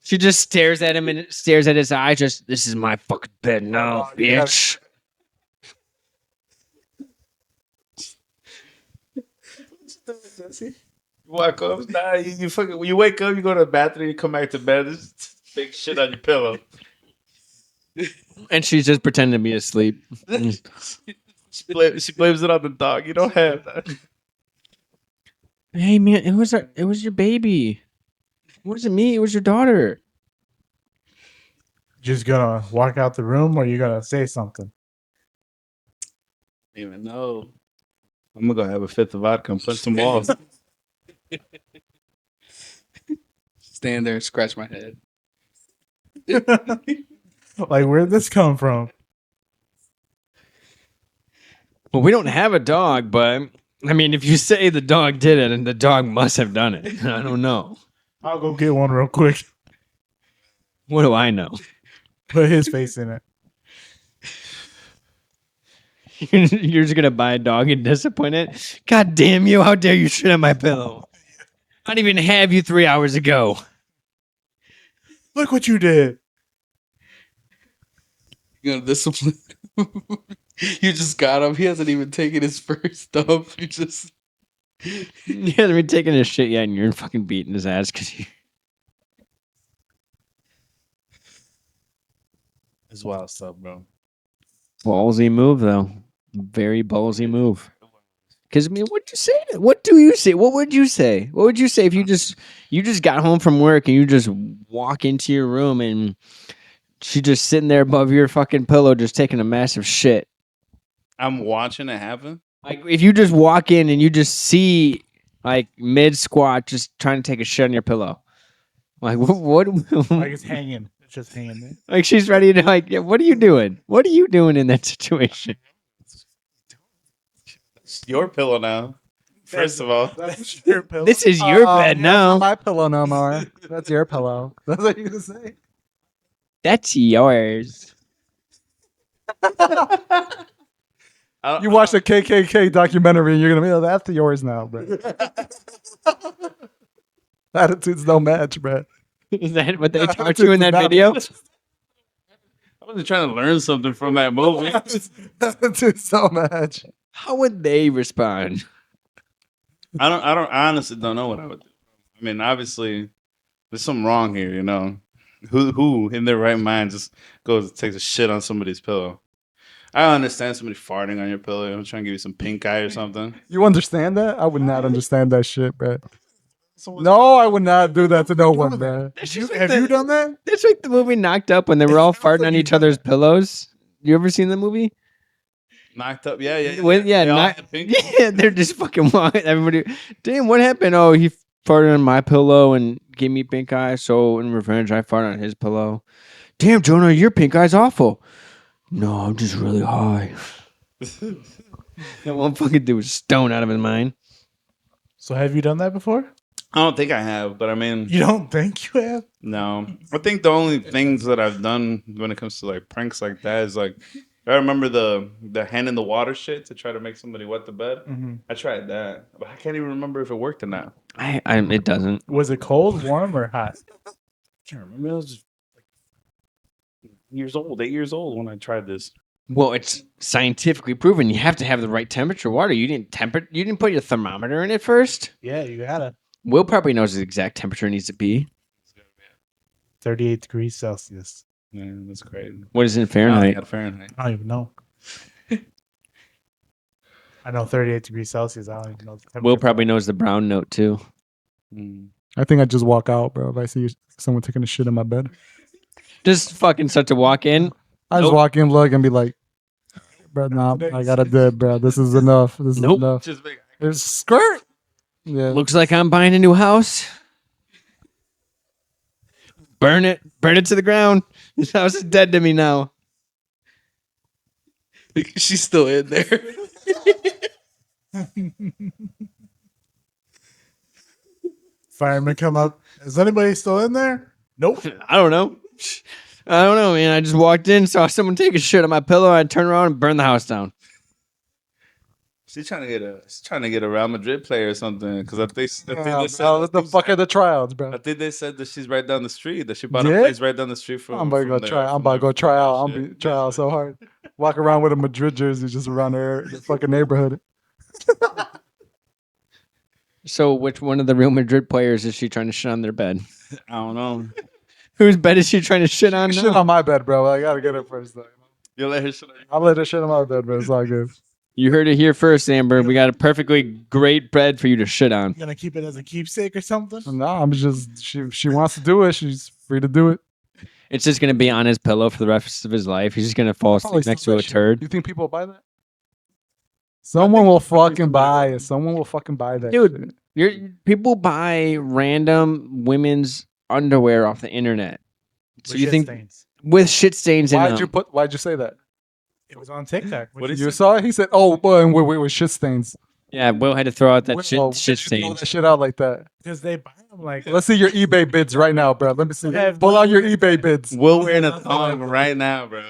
She just stares at him and stares at his eyes. Just this is my fucking bed now, yeah. bitch. You walk up, you fucking. When you wake up, you go to the bathroom, you come back to bed. There's big shit on your pillow. And she's just pretending to be asleep. She blames it on the dog. You don't have that. Hey man, it was your baby. It wasn't me. It was your daughter. Just gonna walk out the room, or you gonna say something? Even know. I'm gonna go have a fifth of vodka and punch some walls. Stand there and scratch my head. Like, where'd this come from? Well, we don't have a dog, but I mean, if you say the dog did it, and the dog must have done it. I don't know. I'll go get one real quick. What do I know? Put his face in it. You're just gonna buy a dog and disappoint it? God damn you! How dare you shit on my pillow? I didn't even have you 3 hours ago. Look what you did. You're gonna discipline. You just got him. He hasn't even taken his first dump. You just. He hasn't been taking his shit yet, and you're fucking beating his ass because you. It's wild stuff, bro. Ballsy move, though. Very ballsy move. Because I mean, what'd you say? What do you say? What would you say? What would you say if you just got home from work and you just walk into your room and she just sitting there above your fucking pillow, just taking a massive shit? I'm watching it happen. Like if you just walk in and you just see like mid squat just trying to take a shit on your pillow, like what Like it's hanging. It's just hanging there. like she's ready to like, yeah, what are you doing? What are you doing in that situation? It's your pillow now. First of all, That's your pillow. This is your bed That's now. not my pillow no more. That's your pillow. That's what you gonna say. That's yours. You watch the KKK documentary and you're gonna be, oh, that's yours now, bro. Attitudes don't match, bro. Is that what they Yeah, taught you in that not video? I wasn't trying to learn something from that movie. Attitudes don't match. How would they respond? I honestly don't know what I would do. I mean, obviously, there's something wrong here, you know. Who in their right mind just goes and takes a shit on somebody's pillow? I understand somebody farting on your pillow. I'm trying to give you some pink eye or something. You understand that? I would not understand that shit, bro. No, I would not do that to no one, man. Have you done that? That's like the movie Knocked Up when they were all farting like on you've each done other's that. pillows. You ever seen the movie? Knocked up, yeah. When, yeah, They all not, had pink. yeah, they're just fucking walking. Everybody, damn, what happened? Oh, he farted on my pillow and gave me pink eye. So in revenge, I farted on his pillow. Damn, Jonah, your pink eye's awful. No, I'm just really high. That one fucking dude was stoned out of his mind. So have you done that before? I don't think I have, but I mean, You don't think you have? no. I think the only things that I've done when it comes to like pranks like that is like I remember the hand in the water shit to try to make somebody wet the bed. Mm-hmm. I tried that, but I can't even remember if it worked or not. It doesn't. Was it cold, warm, or hot? I can't remember. I was just like 8 years old when I tried this. Well, it's scientifically proven. You have to have the right temperature water. You didn't put your thermometer in it first. Yeah, you gotta. Will probably knows the exact temperature it needs to be. 38 degrees Celsius. Yeah, that's crazy. What is it in I Fahrenheit? got Fahrenheit. I don't even know. I know 38 degrees Celsius. I don't even know. The temperature. Will probably knows the brown note too. Mm. I think I just walk out, bro. If I see someone taking a shit in my bed, Just fucking such a walk in. I just Nope. walk in, look, and be like, bro, nah, I got a dip, bro. This is enough. This is Nope. enough. Just make There's skirt. Yeah. Looks like I'm buying a new house. Burn it to the ground. This house is dead to me now. She's still in there. Firemen come up. Is anybody still in there? Nope. I don't know. Man. I just walked in, saw someone take a shit on my pillow. I turned around and burned the house down. She's trying to get a Real Madrid player or something because I think they said What the fuck are the tryouts, bro? I think they said that she's right down the street. That she bought Yeah? a place right down the street from. I'm about to go try. I'm about to go try out. I'm be try out so hard. Walk around with a Madrid jersey just around the fucking neighborhood. So, which one of the Real Madrid players is she trying to shit on their bed? I don't know. Whose bed is she trying to shit on? Shit now? on my bed, bro. I gotta get it first, though. You let her shit on you. I'll let her shit on my bed, but it's all good. You heard it here first, Amber. We got a perfectly great bed for you to shit on. Gonna keep it as a keepsake or something? No, I'm just she wants to do it. She's free to do it. It's just gonna be on his pillow for the rest of his life. He's just gonna fall Probably asleep next sell to that a shit. turd. You think people will buy that? Someone will fucking buy it. Someone will fucking buy that. Dude, shit. People buy random women's underwear off the internet. So With you shit think stains. with shit stains in them? Why'd you say that? It was on TikTok. What is You saw it? He said, "Oh, boy, and wait, with shit stains." Yeah, Will had to throw out that Will, shit why'd shit you throw stain. that shit out like that? Because they buy them like. Let's see your eBay bids right now, bro. Let me see. Have Pull out your nothing- eBay bids. Will wearing a nothing thong like that. right now, bro.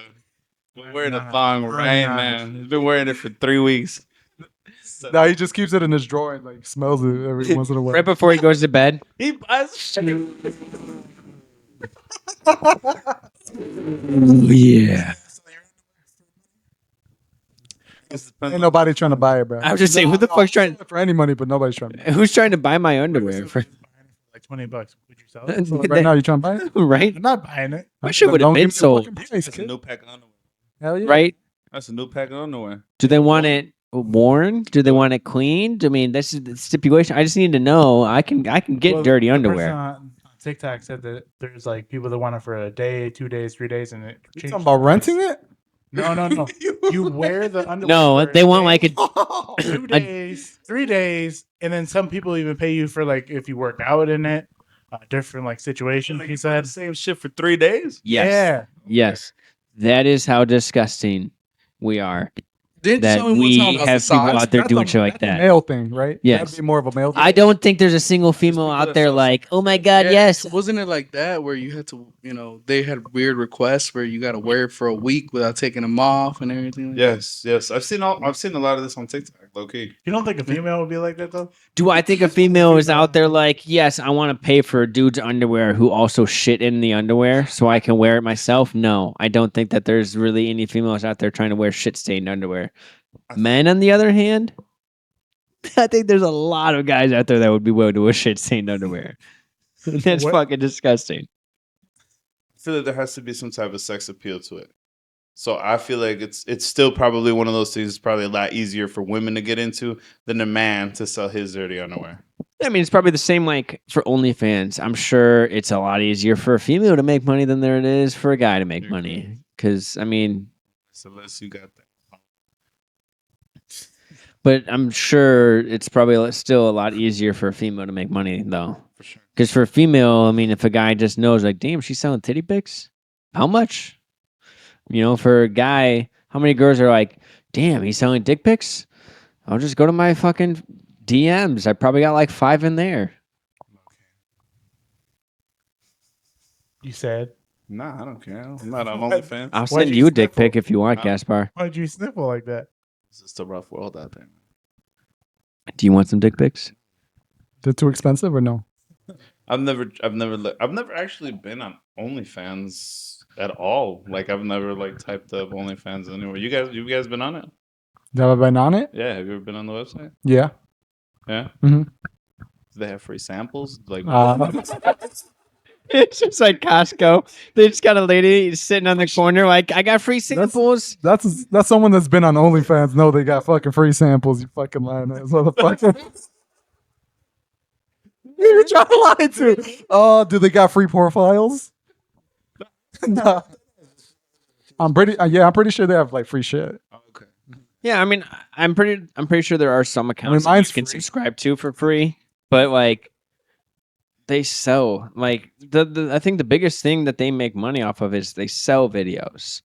Will wearing a Nah, thong I'm right not. now. He's been wearing it for 3 weeks. No, he just keeps it in his drawer and like smells it every once in a while. Right before he goes to bed. He buys shit. Yeah. Ain't nobody trying to buy it, bro. I was just saying, who the fuck's trying? For any money, but nobody's trying to buy it. Who's trying to buy my underwear? For, Like $20. Would you sell it? So right now, you trying to buy it? right? I'm not buying it. My shit Then would have don't been give me the sold, fucking price, That's a kid. new pack of underwear. Hell yeah. right? That's a new pack of underwear. Do they want it worn? Do they want it cleaned? I mean, this is the stipulation. I just need to know. I can get Well, dirty the person underwear. on TikTok said that there's like people that want it for a day, 2 days, 3 days, and it. You changes talking about the price. renting it? No. You wear the underwear. No, for they a want day, like a 2 days, 3 days, and then some people even pay you for like if you work out in it, different like situations. He said, The same shit for 3 days. yes, "Yeah, yes. That is how disgusting we are. Didn't That someone we tell me about have the people socks? out there That's doing a- shit like that's a that. male thing, right? Yes. That'd be more of a male thing. I don't think there's a single female people out that there sell like, oh my god, Yeah, yes. Wasn't it like that where you had to, they had weird requests where you got to wear it for a week without taking them off and everything? Like Yes. I've seen a lot of this on TikTok. Low key. you don't think a female would be like that though?" Do I think a female is out there like, yes, I want to pay for a dude's underwear who also shit in the underwear so I can wear it myself? No, I don't think that there's really any females out there trying to wear shit stained underwear. Men, on the other hand, I think there's a lot of guys out there that would be willing to wear shit stained underwear. That's What- fucking disgusting. I feel like there has to be some type of sex appeal to it. So I feel like it's still probably one of those things. It's probably a lot easier for women to get into than a man to sell his dirty underwear. I mean, it's probably the same like for OnlyFans. I'm sure it's a lot easier for a female to make money than there it is for a guy to make money. Because, I mean, So unless you got that. but I'm sure it's probably still a lot easier for a female to make money, though. For sure. Because for a female, I mean, if a guy just knows, like, damn, she's selling titty pics, how much? For a guy, how many girls are like, damn, he's selling dick pics? I'll just go to my fucking DMs. I probably got like 5 in there. You said, Nah, I don't care. I'm not on OnlyFans. I'll Why'd send you you a dick sniffle? pic if you want, Huh? Gaspar. "Why'd you sniffle like that?" It's just a rough world out there. Do you want some dick pics? They're too expensive or no? I've never actually been on OnlyFans at all. Like I've never like typed up OnlyFans anywhere. You guys been on it? Have I been on it? Yeah. Have you ever been on the website? Yeah. Yeah. Mhm. Do they have free samples? Like It's just like Costco. They just got a lady sitting on the corner, like, I got free samples. That's someone that's been on OnlyFans. No, they got fucking free samples. You fucking lying ass motherfucker. Who you trying to lie to? Oh, do they got free profiles? No. I'm pretty sure they have like free shit. okay. Yeah, I mean, I'm pretty sure there are some accounts that mine's you can free. subscribe to for free, but like they sell like the I think the biggest thing that they make money off of is they sell videos.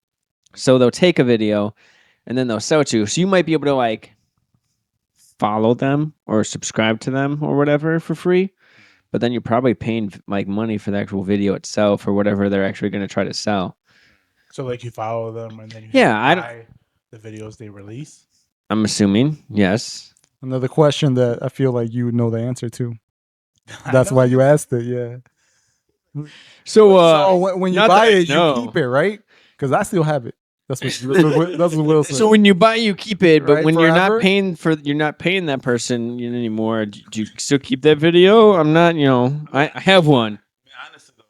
So they'll take a video and then they'll sell it to you. So you might be able to like follow them or subscribe to them or whatever for free, but then you're probably paying like money for the actual video itself or whatever they're actually going to try to sell. So like you follow them and then you Yeah, I buy the videos they release. I'm assuming, yes. Another question that I feel like you would know the answer to. That's why you asked it. Yeah. So So when you not buy that I it, you know. keep it, right? Because I still have it. That's what Will said. So when you buy, you keep it, but Right, when you're forever? not paying that person anymore. Do you still keep that video? I'm not. I have one. I mean, honestly though,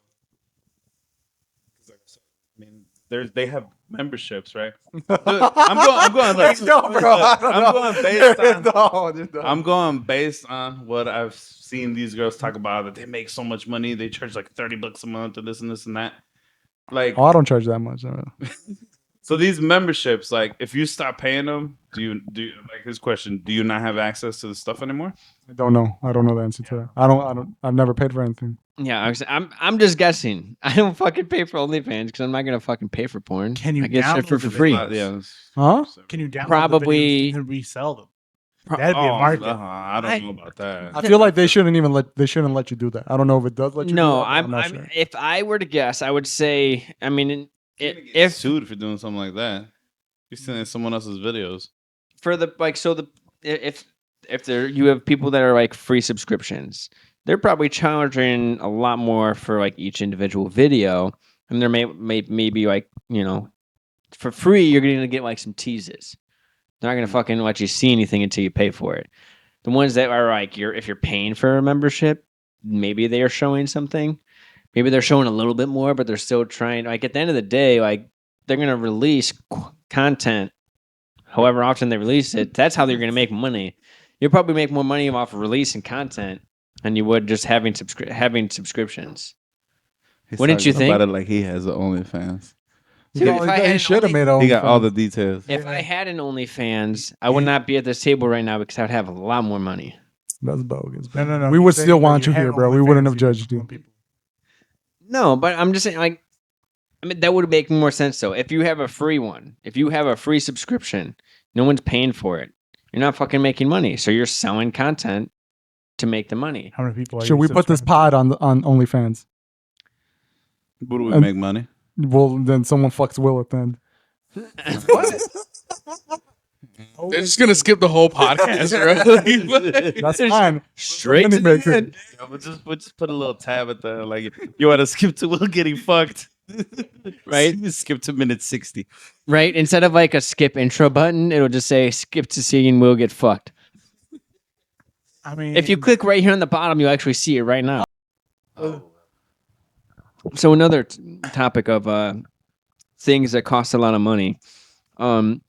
'cause like I said, I mean, they have memberships, right? Dude, I'm going. Like, No, bro, I don't I'm know. going based on. No. I'm going based on what I've seen these girls talk about. That they make so much money. They charge like $30 a month and this and that. Like, Oh, I don't charge that much. so these memberships, like, if you stop paying them, do you like his question? Do you not have access to the stuff anymore? I don't know. I don't know the answer to that. I've never paid for anything. Yeah, I'm just guessing. I don't fucking pay for OnlyFans because I'm not gonna fucking pay for porn. Can you I guess they're download for the free. videos? Yeah. Huh? Can you download Probably- the videos and resell them? That'd be a market. I don't know about that. I feel like they shouldn't let you do that. I don't know if it does let you do No, that. But I'm not I'm. sure. If I were to guess, I would say. I mean, You're gonna get if sued for doing something like that, you're stealing someone else's videos. for the like, so the if there you have people that are like free subscriptions, they're probably charging a lot more for like each individual video, and there maybe like for free you're going to get like some teases. They're not going to fucking let you see anything until you pay for it. The ones that are like if you're paying for a membership, maybe they are showing something. Maybe they're showing a little bit more, but they're still trying. Like at the end of the day, like they're gonna release content, however often they release it. That's how they're gonna make money. You'll probably make more money off of releasing content than you would just having subscriptions. He's Wouldn't you talking think? about it like he has the OnlyFans. Dude, if I had He an should have Only- made all. He got all the details. If I had an OnlyFans, I would not be at this table right now because I'd have a lot more money. That's bogus. No. We he's would saying still that want you had here, bro. We wouldn't have OnlyFans, judged you you. know, people. No, but I'm just saying, like, I mean, that would make more sense though. If you have a free one, if you have a free subscription, no one's paying for it. You're not fucking making money, so you're selling content to make the money. How many people are Should you we put this subscribed pod on OnlyFans? What do we And- make money? Well, then someone fucks Will at the end. What? They're just gonna skip the whole podcast, bro. That's fine. Straight Money to the maker. end. Yeah, we'll just put a little tab at the like. You want to skip to Will getting fucked, Right? Skip to minute 60. Right? Instead of like a skip intro button, it'll just say skip to seeing Will get fucked. I mean, If you click right here on the bottom, you'll actually see it right now. So another topic of things that cost a lot of money. In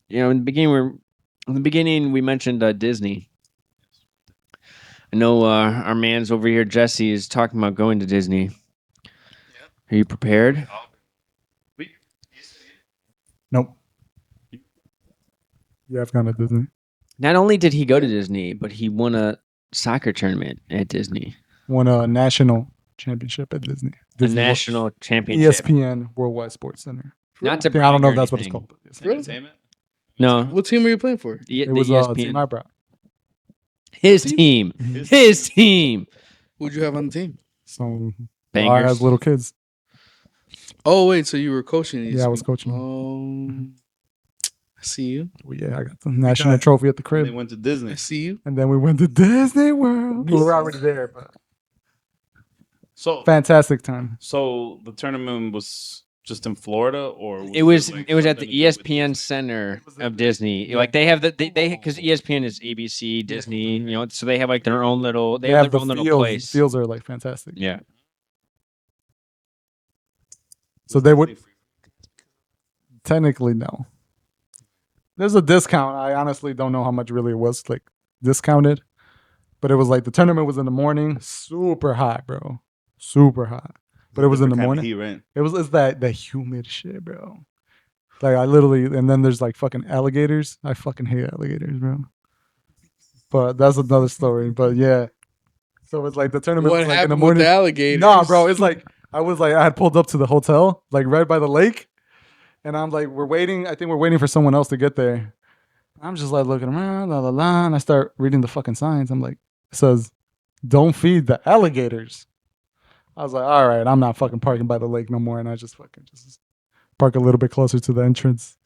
the beginning we mentioned Disney. I know our man's over here, Jesse, is talking about going to Disney. Are you prepared? nope. Yeah, I've gone to Disney. Not only did he go to Disney, but he won a soccer tournament at Disney. Won a national championship at Disney. A Disney national championship. ESPN Worldwide Sports Center. Not to I don't know brag if or that's what it's anything. called. Entertainment. No, What team are you playing for? the It was ESPN. team I brought. His team. His team. Who'd you have on the team? So Bangers. as little kids. Oh wait, so you were coaching these? Yeah, I was people. coaching. I see you. Well, yeah, I got the national trophy at the They crib. went to I Disney. see you. And then we went to Disney World. We were already there, but So fantastic time. So the tournament was just in Florida, or It was like at the something to do with ESPN Disney? Center of Disney. Like they have they because ESPN is ABC, Disney, so they have like their own little They have their the own little fields. place. Fields are like fantastic. Yeah. So they would technically no. There's a discount. I honestly don't know how much really it was like discounted, but it was like the tournament was in the morning, super hot, bro, super hot. But it was in the Different kind of morning. heat, right? It's that humid shit, bro. Like I literally, and then there's like fucking alligators. I fucking hate alligators, bro. But that's another story. But yeah, so it's like the tournament What was like in the happened with morning. the alligators? Nah, bro, it's like I had pulled up to the hotel, like right by the lake, and I'm like, we're waiting. I think we're waiting for someone else to get there. I'm just like looking around, la la la, and I start reading the fucking signs. I'm like, it says, "Don't feed the alligators." I was like, all right, I'm not fucking parking by the lake no more, and I just fucking just park a little bit closer to the entrance.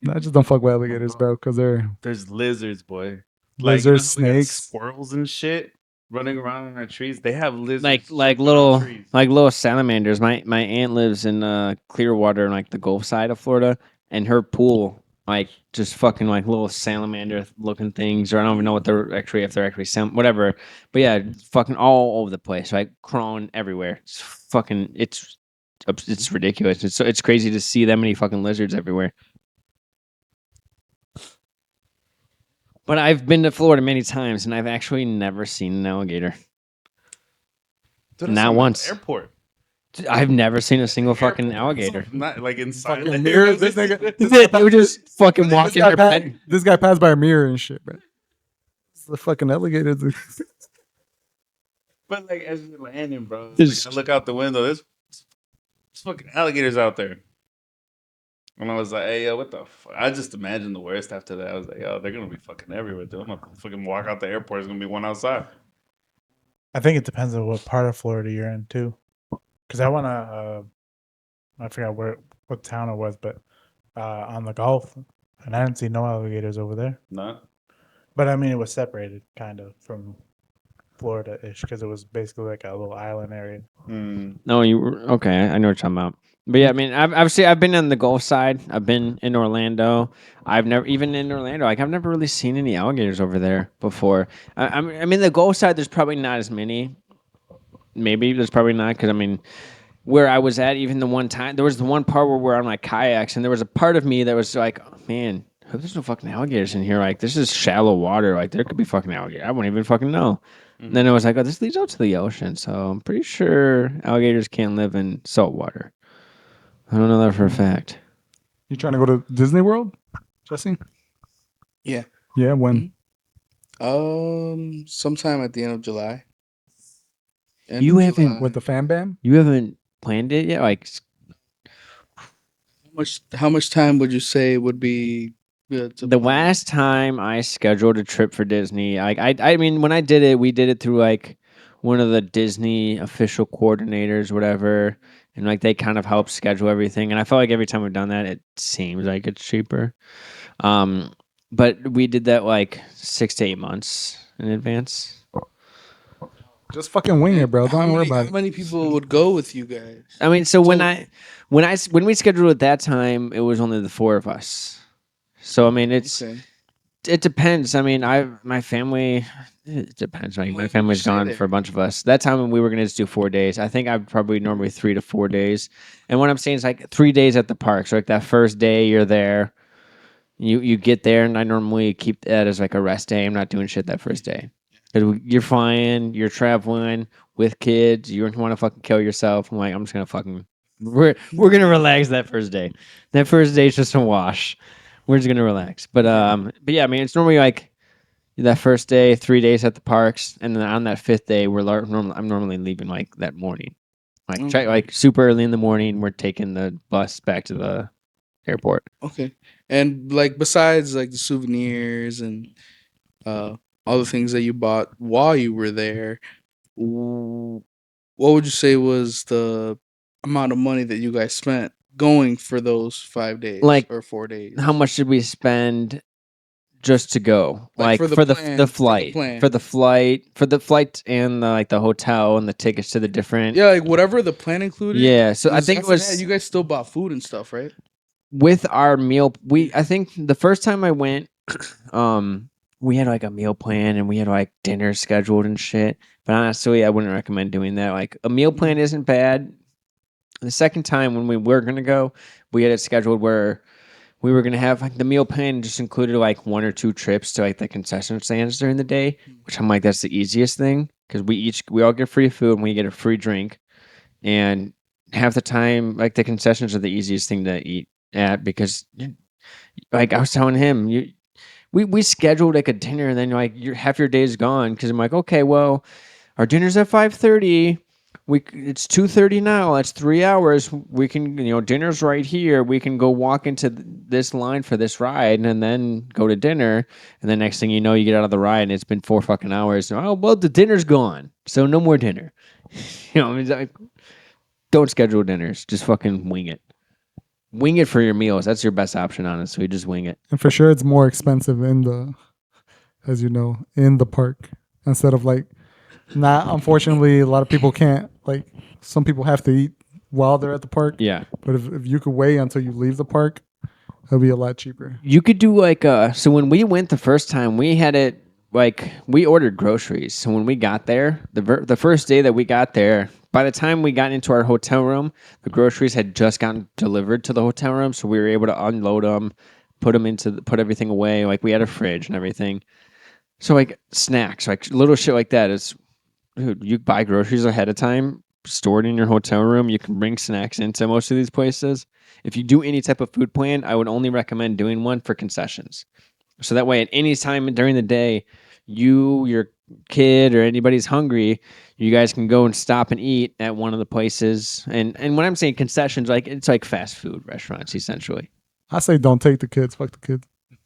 And I just don't fuck with alligators, bro, because they're There's lizards, boy. lizards, how we got snakes. squirrels and shit running around in our trees. They have lizards, Like jumping on little trees. little salamanders. My aunt lives in Clearwater, in like the Gulf side of Florida, and her pool like just fucking like little salamander looking things, or I don't even know what they're actually if they're actually whatever. But yeah, fucking all over the place, like crawling everywhere. It's fucking it's ridiculous. It's crazy to see that many fucking lizards everywhere. But I've been to Florida many times, and I've actually never seen an alligator. Dude, not it's once. Airport. I've never seen a single fucking alligator. Not like inside. fucking mirrors. This nigga, They were just fucking walking their bed. this guy passed by a mirror and shit, bro. It's the fucking alligator. But like as you're landing, bro, There's- like, I look out the window. There's fucking alligators out there. And I was like, hey, yo, what the fuck? I just imagined the worst after that. I was like, yo, they're going to be fucking everywhere, dude. I'm going to fucking walk out the airport. There's going to be one outside. I think it depends on what part of Florida you're in too. Because I want to, I forgot what town it was, but on the Gulf, and I didn't see no alligators over there. No? But I mean, it was separated kind of from Florida-ish because it was basically like a little island area. No, you were okay. I know what you're talking about. But yeah, I mean, I've been on the Gulf side. I've been in Orlando. I've never even in Orlando. Like I've never really seen any alligators over there before. I mean, the Gulf side. There's probably not as many. Maybe there's probably not because I mean, where I was at, even the one time there was the one part where we're on like kayaks, and there was a part of me that was like, oh, man, I hope there's no fucking alligators in here. Like this is shallow water. Like there could be fucking alligators. I wouldn't even fucking know. And then I was like, oh, this leads out to the ocean, so I'm pretty sure alligators can't live in salt water. I don't know that for a fact. You trying to go to Disney World, Jesse? Yeah. Yeah, when? Sometime at the end of July. You haven't- With the fan bam? You haven't planned it yet? Like, How much time would you say would be good to the plan? last time I scheduled a trip for Disney, I mean, when I did it, we did it through like one of the Disney official coordinators, whatever, and like they kind of help schedule everything. And I felt like every time we've done that, it seems like it's cheaper. But we did that like 6 to 8 months in advance. Just fucking wing it, bro. Don't worry about How it. many people would go with you guys? I mean, so when we scheduled it that time, it was only the four of us. So I mean, Okay. it depends. I mean, my family, it depends. Like Well, my you family's stay gone there. for a bunch of us. That time we were gonna just do 4 days. I think I'd probably normally 3 to 4 days. And what I'm saying is like 3 days at the park. So like that first day you're there, you get there, and I normally keep that as like a rest day. I'm not doing shit that first day. Because you're flying, you're traveling with kids. You don't want to fucking kill yourself. I'm like, I'm just gonna fucking we're gonna relax that first day. That first day is just a wash. We're just gonna relax. But yeah, I mean, it's normally like that first day, 3 days at the parks, and then on that fifth day, I'm normally leaving like that morning, Okay. like super early in the morning. We're taking the bus back to the airport. Okay. And like besides like the souvenirs and all the things that you bought while you were there, what would you say was the amount of money that you guys spent going for those 5 days Like, or 4 days? How much did we spend just to go? Like, Like for the for plan, the for the flight, plan. for the flight, and the hotel and the tickets to the different. Yeah, like whatever the plan included. Yeah, so I 'cause think it after was that, you guys still bought food and stuff, right? with our meal. I think the first time I went, we had like a meal plan and we had like dinner scheduled and shit. But honestly, I wouldn't recommend doing that. Like a meal plan isn't bad. The second time when we were gonna go, we had it scheduled where we were gonna have like the meal plan just included like 1 or 2 trips to like the concession stands during the day, which I'm like that's the easiest thing because we all get free food and we get a free drink, and half the time like the concessions are the easiest thing to eat at because like I was telling him we scheduled like a dinner and then like half your day is gone because I'm like okay well our dinner's at 5:30. It's 2:30 now. That's 3 hours. We can dinner's right here. We can go walk into this line for this ride and then go to dinner. And the next thing you know, you get out of the ride and it's been 4 fucking hours. Oh well, the dinner's gone, so no more dinner. It's like, don't schedule dinners. Just fucking wing it. Wing it for your meals. That's your best option, honestly. Just wing it. And for sure, it's more expensive as you know, in the park instead of like, not unfortunately, a lot of people can't, like, some people have to eat while they're at the park. Yeah. But if you could wait until you leave the park, it'll be a lot cheaper. You could do like so when we went the first time, we had it like we ordered groceries. So when we got there, the first day that we got there, by the time we got into our hotel room, the groceries had just gotten delivered to the hotel room, so we were able to unload them, put everything away. Like we had a fridge and everything. So like snacks, like little shit like that is, dude, you buy groceries ahead of time, stored in your hotel room. You can bring snacks into most of these places. If you do any type of food plan, I would only recommend doing one for concessions. So that way, at any time during the day, your kid, or anybody's hungry, you guys can go and stop and eat at one of the places. And when I'm saying concessions, like it's like fast food restaurants, essentially. I say don't take the kids. Fuck the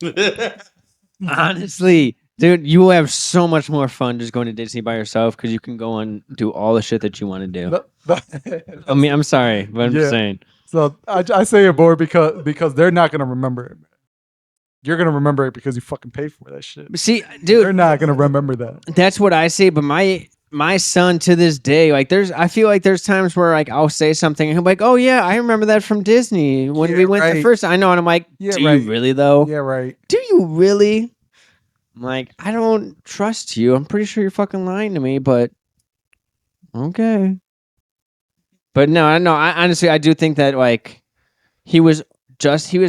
kids. Honestly, dude, you will have so much more fun just going to Disney by yourself because you can go and do all the shit that you want to do. I mean, I'm sorry, but I'm just Yeah. saying. So I say it more because they're not gonna remember it. Man. You're gonna remember it because you fucking pay for that shit. See, They're dude, not gonna remember that. that's what I say. But my son to this day, like, I feel like there's times where like I'll say something and he'll be like, "Oh yeah, I remember that from Disney when Yeah, we went the right. first." I know, and I'm like, Yeah, "Do right. you really though? Yeah, right. Do you really?" I'm like, "I don't trust you. I'm pretty sure you're fucking lying to me, but okay." But no, I honestly I do think that like he was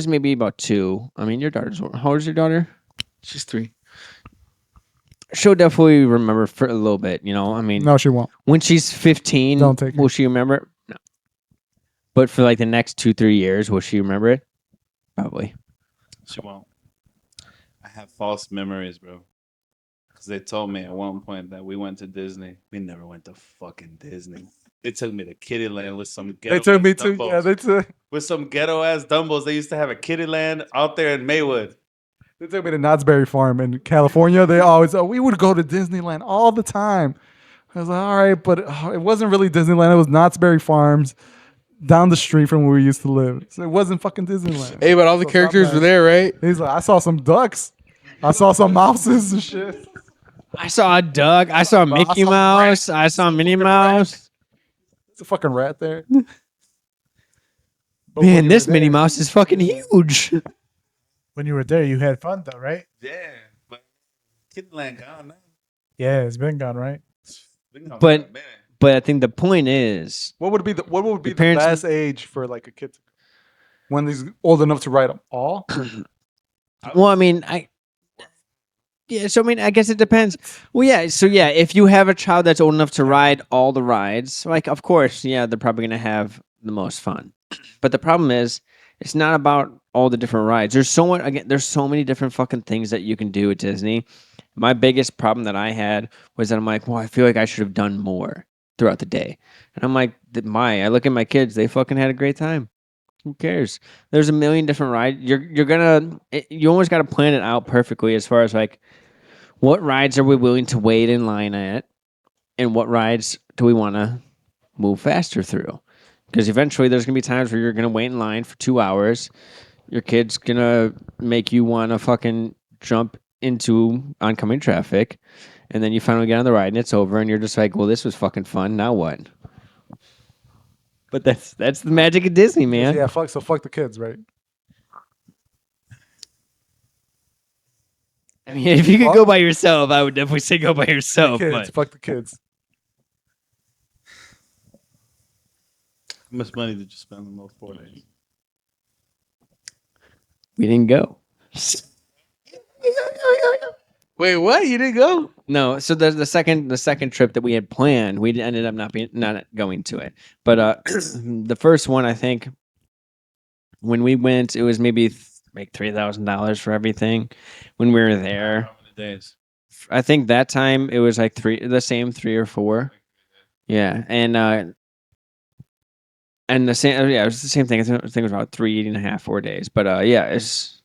maybe about 2. I mean, your daughter's how old is your daughter? She's 3. She'll definitely remember for a little bit, you know. I mean, No, she won't. when she's 15, Don't take her. will she remember it? No. But for like the next 2-3 years, will she remember it? Probably. She won't. I have false memories, bro. Because they told me at one point that we went to Disney. We never went to fucking Disney. They took me to Kitty Land with some ghetto They took me ass to Dumbos. yeah. They took With some ghetto ass Dumbos. They used to have a Kitty Land out there in Maywood. they took me to Knott's Berry Farm in California. They always we would go to Disneyland all the time. I was like, all right, but it wasn't really Disneyland. It was Knott's Berry Farms down the street from where we used to live. So it wasn't fucking Disneyland. Hey, but all the So stop characters that. were there, right? He's like, I saw some ducks. I saw some mouses and shit. I saw a duck. I saw Mickey saw Mouse. I saw Minnie Mouse. There's a fucking rat there. But when Man, you this were Minnie there- Mouse is fucking huge. When you were there, you had fun though, right? Yeah. But Kitty Land gone now. Yeah, it's been gone, right? Been gone But- for a minute. But I think the point is, What would be the Your parents- best age for like a kid when he's old enough to ride them all? well, I mean, yeah, so I mean, I guess it depends. Well, yeah, so yeah, if you have a child that's old enough to ride all the rides, like, of course, yeah, they're probably gonna have the most fun. But the problem is, it's not about all the different rides. There's so much. Again, there's so many different fucking things that you can do at Disney. My biggest problem that I had was that I'm like, well, I feel like I should have done more throughout the day, and I'm like, I look at my kids, they fucking had a great time. Who cares? There's a million different rides. You almost got to plan it out perfectly as far as like, what rides are we willing to wait in line at, and what rides do we want to move faster through? Because eventually there's gonna be times where you're gonna wait in line for 2 hours. Your kid's gonna make you want to fucking jump into oncoming traffic, and then you finally get on the ride and it's over, and you're just like, well, this was fucking fun. Now what? But that's the magic of Disney, man. Yeah, fuck the kids, right? I mean, if you could go by yourself, I would definitely say go by yourself. Kids, But fuck the kids. How much money did you spend on those 4 days? we didn't go. Wait, what? You didn't go? No, so the second trip that we had planned, we ended up not going to it. But the first one, I think, when we went, it was maybe like $3,000 for everything. When we were there, How many days? I think that time it was like the same 3 or 4. Yeah, and the same. Yeah, it was the same thing. I think it was about 3.5, 4 days. But yeah, it's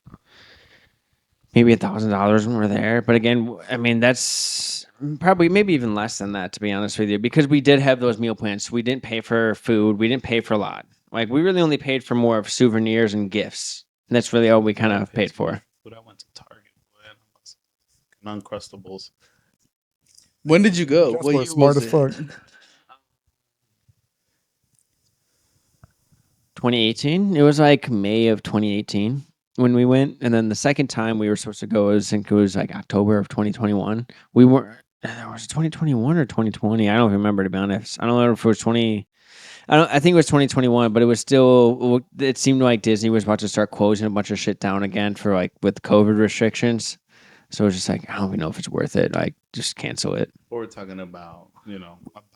maybe $1,000 when we're there. But again, I mean, that's probably maybe even less than that, to be honest with you, because we did have those meal plans. So we didn't pay for food. We didn't pay for a lot. Like, we really only paid for more of souvenirs and gifts. And that's really all we kind of paid for. But I went to Target. Non-crustables. When did you go? That's What why year smart was as it? fuck. 2018. It was like May of 2018 when we went, and then the second time we were supposed to go, I think it was like October of 2021. We weren't. Was it 2021 or 2020? I don't remember, to be honest. I don't know if it was 20. I think it was 2021, but it was still. It seemed like Disney was about to start closing a bunch of shit down again for like with COVID restrictions. So it was just like, I don't even know if it's worth it. Like, just cancel it. Or we're talking about, I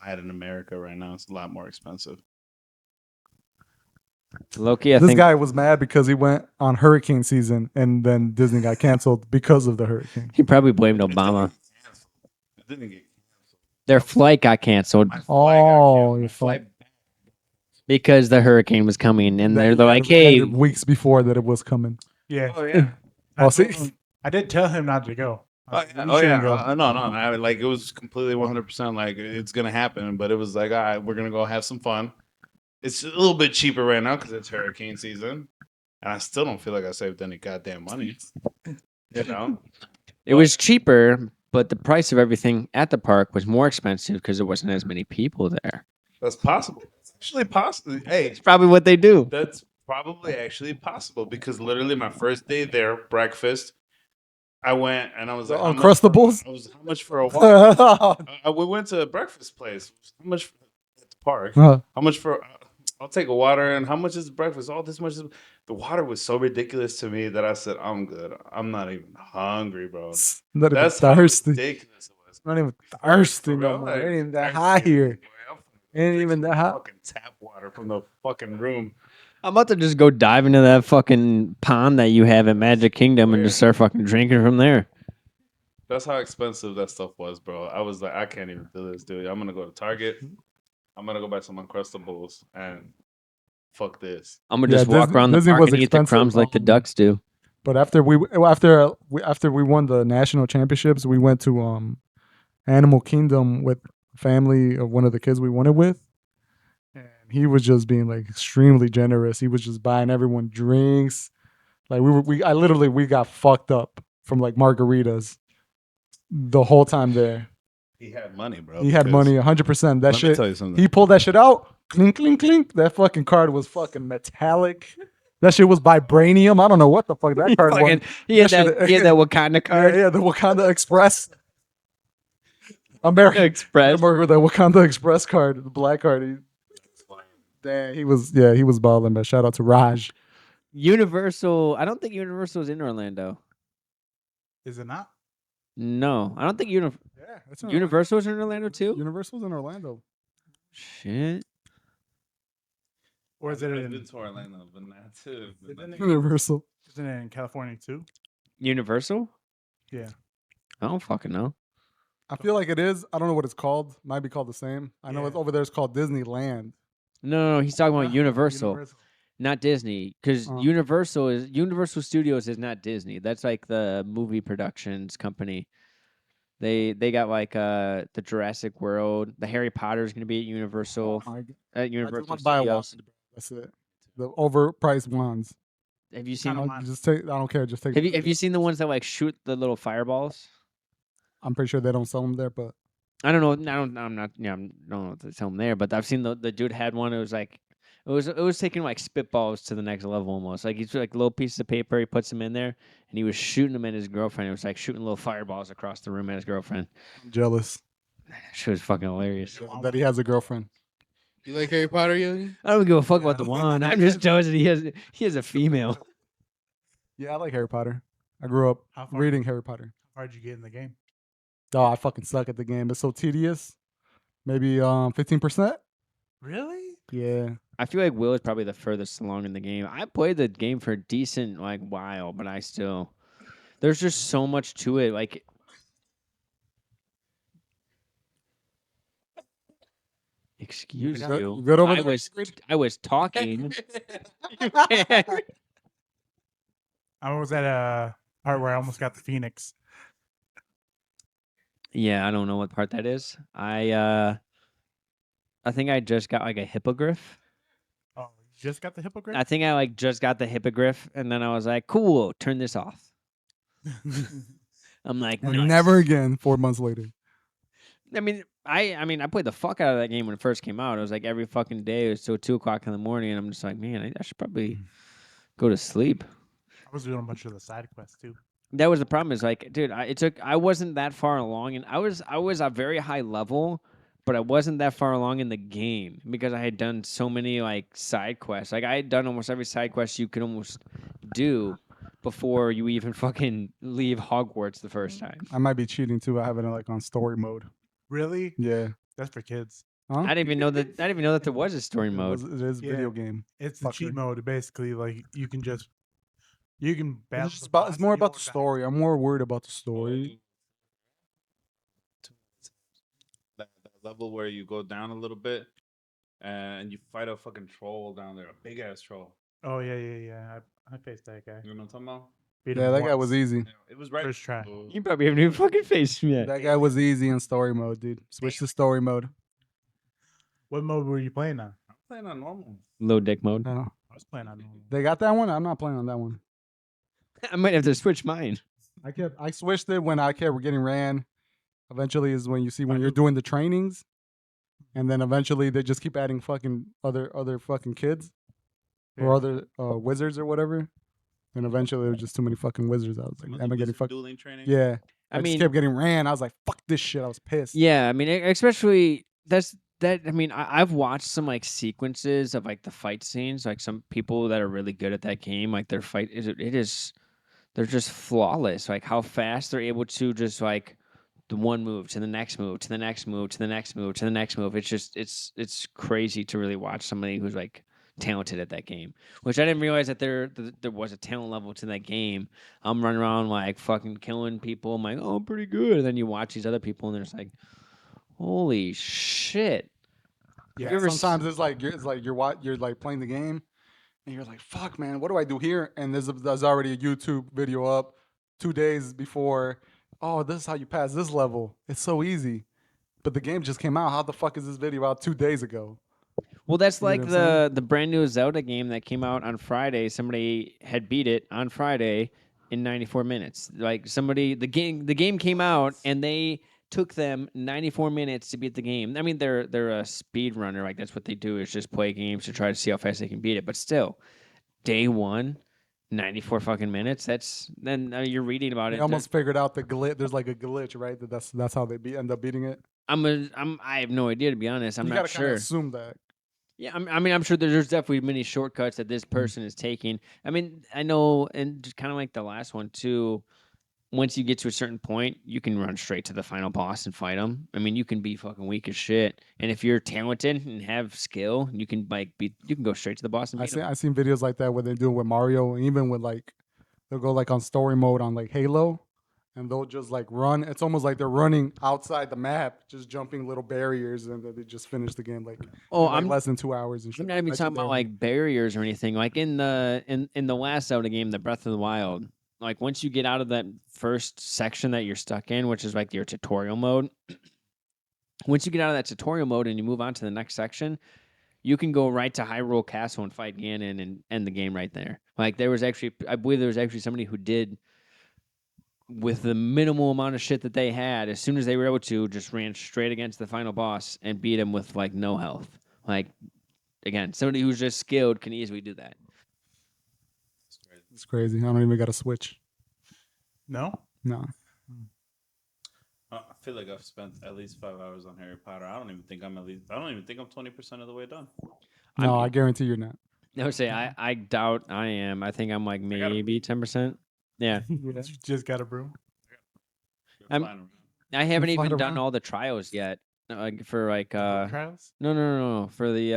buy it in America right now. It's a lot more expensive. Loki, I This think guy was mad because he went on hurricane season and then Disney got canceled because of the hurricane. he probably blamed Obama. It didn't get canceled. Their flight got canceled My flight got Oh, canceled. your My flight flight. because the hurricane was coming, and they're Yeah, like, they had "Hey, it weeks before that it was coming. Yeah. Oh yeah. I, Oh, told see? him- I did tell him not to go. I Oh was yeah, like, you shouldn't go. No. I, like it was completely 100% like it's gonna happen, but it was like, all right, we're gonna go have some fun. It's a little bit cheaper right now because it's hurricane season, and I still don't feel like I saved any goddamn money. You know, it was cheaper, but the price of everything at the park was more expensive because there wasn't as many people there." that's possible. It's actually possible. Hey, It's probably what they do. that's probably actually possible because literally my first day there, breakfast, I went and I was The like, how much for, Uncrustables? how much for a walk? We went to a breakfast place. How much at the park? Uh, How much for? I'll take a water. And how much is breakfast? All this much. The water was so ridiculous to me that I said, I'm good. I'm not even hungry, bro. not even That's how thirsty. ridiculous it was. Not even For thirsty real, no more. like, It ain't even that thirsty, hot here. boy. I'm It ain't drink even some that hot. Fucking tap water from the fucking room. I'm about to just go dive into that fucking pond that you have at Magic Kingdom and just start fucking drinking from there. That's how expensive that stuff was, bro. I was like, I can't even do this, dude. I'm gonna go to Target. I'm gonna go buy some Uncrustables and fuck this. I'm gonna Yeah, just walk Disney- around the Disney park was and eat the expensive, crumbs like the ducks do. But after we won the national championships, we went to Animal Kingdom with family of one of the kids we won it with, and he was just being like extremely generous. He was just buying everyone drinks. Like we got fucked up from like margaritas the whole time there. He had money, bro. He had because- money 100%. That Let me shit. tell you something. He pulled that shit out. Clink, clink, clink. That fucking card was fucking metallic. That shit was vibranium. I don't know what the fuck that card was. Fucking- he had That shit- that. He had that Wakanda card. Yeah, the Wakanda Express. American Express. the Wakanda Express card, the black card. Damn, he was balling, man. Shout out to Raj. Universal. I don't think Universal is in Orlando. Is it not? No, I don't think Yeah, it's Universal is in Orlando too. Universal's in Orlando. Shit. Or is it I've in, been to Orlando, but not too. Isn't it- Universal. isn't it in California too? Universal? Yeah. I don't fucking know. I feel like it is. I don't know what it's called. Might be called the same. I know Yeah. it's over there. It's called Disneyland. No, he's talking about Universal, Universal. not Disney. Because Oh. Universal Studios is not Disney. That's like the movie productions company. They got like the Jurassic World. The Harry Potter is gonna be at Universal. I At just Universal want to buy a wand. Studios. That's it. The overpriced wands. Have you seen? Kinda I'll just take. I don't care. Just take. Have you seen the ones that like shoot the little fireballs? I'm pretty sure they don't sell them there, but I don't know. I'm not. Yeah, I don't know if they sell them there, but I've seen the dude had one. It was like, it was taking like spitballs to the next level almost. Like he's like little pieces of paper. He puts them in there, and he was shooting them at his girlfriend. It was like shooting little fireballs across the room at his girlfriend. I'm jealous She was fucking hilarious. that he has a girlfriend. You like Harry Potter, Yogi? I don't give a fuck about the wand. I'm just jealous that he has a female. Yeah, I like Harry Potter. I grew up How far, reading Harry Potter. how far did you get in the game? Oh, I fucking suck at the game. It's so tedious. Maybe 15%. Really? Yeah. I feel like Will is probably the furthest along in the game. I played the game for a decent like while, but I still there's just so much to it. Like excuse Good- you. good over I there, was Ingrid? I was talking. I was at a part where I almost got the Phoenix. Yeah, I don't know what part that is. I think I just got like a hippogriff. Oh, you just got the hippogriff? I think I like just got the hippogriff, and then I was like, "Cool, turn this off." I'm like, And "Nice." never again 4 months later. I mean, I played the fuck out of that game when it first came out. It was like every fucking day. It was till 2 o'clock in the morning, and I'm just like, man, I should probably go to sleep. I was doing a bunch of the side quests too. That was the problem. Is like, dude, I wasn't that far along, and I was a very high level, but I wasn't that far along in the game because I had done so many like side quests. Like I had done almost every side quest you could almost do before you even fucking leave Hogwarts the first time. I might be cheating too. I have it like on story mode. Really? Yeah. That's for kids. Huh? I didn't even know that. I didn't even know that there was a story mode. It is Yeah. video game. It's the cheat Fucker. mode. Basically, like you can battle. It's, just the about, boss it's more and you about the won't die. story. I'm more worried about the story. That level where you go down a little bit and you fight a fucking troll down there, a big ass troll. Oh yeah. I faced that guy. You know what I'm talking about? Beat Yeah, him that guy was once. easy. Yeah, it was right. First try. You probably haven't even fucking faced him yet. That guy was easy in story mode, dude. Switch to story mode. What mode were you playing on? I'm playing on normal. Low dick mode. I I was playing on normal. They got that one. I'm not playing on that one. I might have to switch mine. I switched it when I kept getting ran. Eventually is when you see when you're doing the trainings, and then eventually they just keep adding fucking other fucking kids or Yeah. other wizards or whatever. And eventually there was just too many fucking wizards. I was like, am I getting fucked? dueling training? Yeah. I I just mean, kept getting ran. I was like, fuck this shit. I was pissed. yeah, I mean, especially that's that. I mean, I've watched some like sequences of like the fight scenes, like some people that are really good at that game, like their fight is they're just flawless. Like how fast they're able to just like the one move to the next move to the next move to the next move to the next move. It's just it's crazy to really watch somebody who's like talented at that game. Which I didn't realize that there was a talent level to that game. I'm running around like fucking killing people. I'm like, oh, I'm pretty good. And then you watch these other people and they're just like, holy shit. Yeah. You ever Sometimes it's like you're like playing the game and you're like, fuck man, what do I do here? And there's already a YouTube video up 2 days before. Oh, this is how you pass this level. It's so easy. But the game just came out. How the fuck is this video out 2 days ago? Well, that's You know like what I'm saying? the brand new Zelda game that came out on Friday. Somebody had beat it on Friday in 94 minutes. Like the game came out and they took them 94 minutes to beat the game. I mean, they're a speed runner. Like that's what they do is just play games to try to see how fast they can beat it. But still, day one, 94 fucking minutes. That's then you're reading about They it. almost figured out the glitch. There's like a glitch, right? That's how they end up beating it. I have no idea to be honest. I'm you not gotta kind of sure. assume that. Yeah, I mean, I'm sure there's definitely many shortcuts that this person is taking. I mean, I know, and just kind of like the last one too. Once you get to a certain point, you can run straight to the final boss and fight him. I mean, you can be fucking weak as shit, and if you're talented and have skill, you can you can go straight to the boss and beat him. I seen videos like that where they do it with Mario, and even with like they'll go like on story mode on like Halo, and they'll just like run. It's almost like they're running outside the map, just jumping little barriers, and then they just finish the game like Oh, in, like I'm less than 2 hours and shit. I'm not even talking about like barriers or anything. Like in the last Zelda game, the Breath of the Wild, like once you get out of that first section that you're stuck in, which is like your tutorial mode, once you get out of that tutorial mode and you move on to the next section, you can go right to Hyrule Castle and fight Ganon and end the game right there. Like I believe there was actually somebody who did with the minimal amount of shit that they had, as soon as they were able to, just ran straight against the final boss and beat him with like no health. Like again, somebody who's just skilled can easily do that. It's crazy. I don't even got a Switch. No? No, I feel like I've spent at least 5 hours on Harry Potter. I don't even think I'm 20% of the way done. no, I guarantee you're not. I would say I doubt I am. I think I'm like maybe 10%. Yeah. You just got a broom? You're I'm- flying around. I haven't Fly even done around. all the trials yet. Like for like Trials? no for the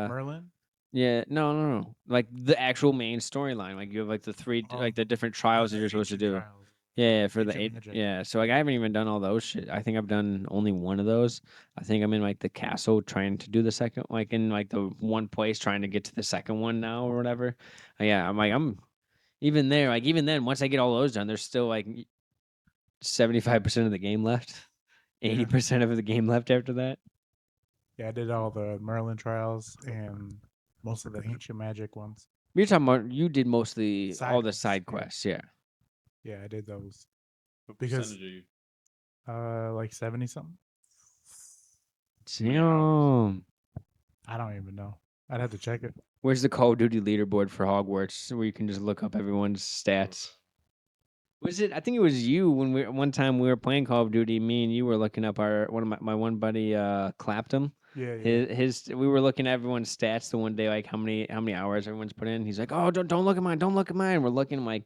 Merlin? yeah no like the actual main storyline. Like you have like the three Oh. like the different trials that you're supposed to do. Trials. Yeah, for the Ancient eight. Magic. Yeah, so like I haven't even done all those shit. I think I've done only one of those. I think I'm in like the castle trying to do the second, like in like the one place trying to get to the second one now or whatever. Yeah, I'm even there. Like even then, once I get all those done, there's still like 75% of the game left. 80% of the game left after that. Yeah, I did all the Merlin trials and most of the ancient magic ones. You're talking about you did mostly Side all the quests, side yeah. quests, yeah. Yeah, I did those. What Because- percentage are you? Like 70 something. Damn. I don't even know. I'd have to check it. Where's the Call of Duty leaderboard for Hogwarts where you can just look up everyone's stats? Was it? I think it was you when one time we were playing Call of Duty. Me and you were looking up my one buddy Clapton. Yeah, His we were looking at everyone's stats the one day, like how many hours everyone's put in. He's like, oh, don't look at mine, don't look at mine. We're looking. I'm like,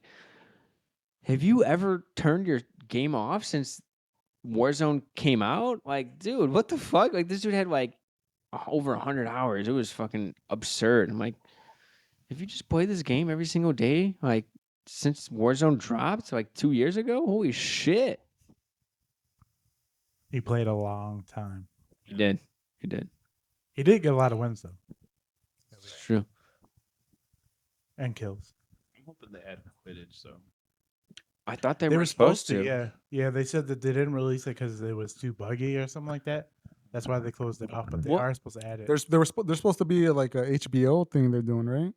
have you ever turned your game off since Warzone came out? Like, dude, what the fuck? Like this dude had like over 100 hours. It was fucking absurd. I'm like, if you just play this game every single day, like since Warzone dropped like 2 years ago, holy shit. He played a long time. He did. He did. He did get a lot of wins though, It's true. and kills. I'm hoping they add Quidditch. So I thought They were supposed to. Yeah. They said that they didn't release it because it was too buggy or something like that. That's why they closed it off. But they What? are supposed to add it. There's supposed to be like a HBO thing they're doing, right?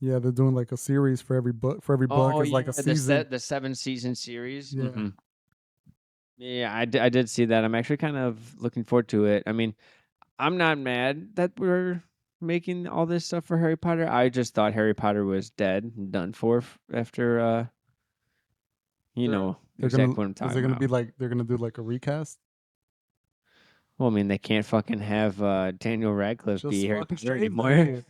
Yeah, they're doing like a series for every book. For every book is like a season. The 7-season series. Yeah. Mhm. Yeah, I did see that. I'm actually kind of looking forward to it. I mean, I'm not mad that we're making all this stuff for Harry Potter. I just thought Harry Potter was dead and done for after you They're- know They're exactly gonna. what I'm Is talking it gonna about. be like they're gonna do like a recast? Well, I mean, they can't fucking have Daniel Radcliffe Just be Harry fucking Potter shave that anymore. kid.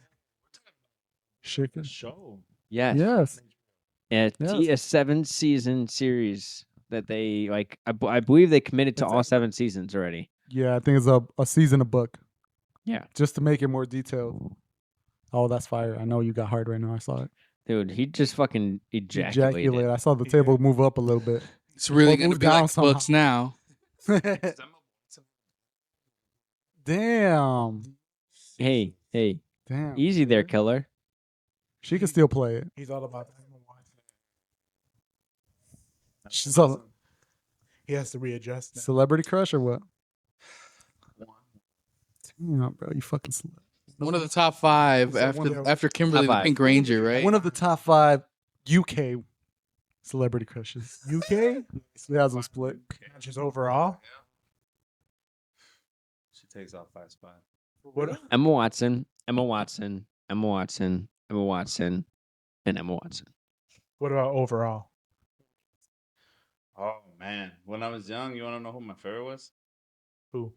Chicken. show. Yes. Yes. It's Yes. a 7-season series that they like. I believe they committed to That's all it. 7 seasons already. Yeah, I think it's a season a book. Yeah. Just to make it more detailed. Oh, that's fire! I know you got hard right now. I saw it. Dude, he just fucking ejaculated. Ejaculate. I saw the table move up a little bit. It's really Or gonna move be like down the books now. Damn. Hey, Damn. easy there, killer. She can still play it. He's all about that. She's a He has to readjust. Now. celebrity crush or what? Damn, bro, you fucking One of the top 5 So one after Kimberly Top the 5. Pink Ranger, right? one of the top 5 UK celebrity crushes. UK? So he has them split. Not just overall. She takes off 5 spots. What? Emma Watson, and Emma Watson. What about overall? Oh man, when I was young, you want to know who my favorite was? Who?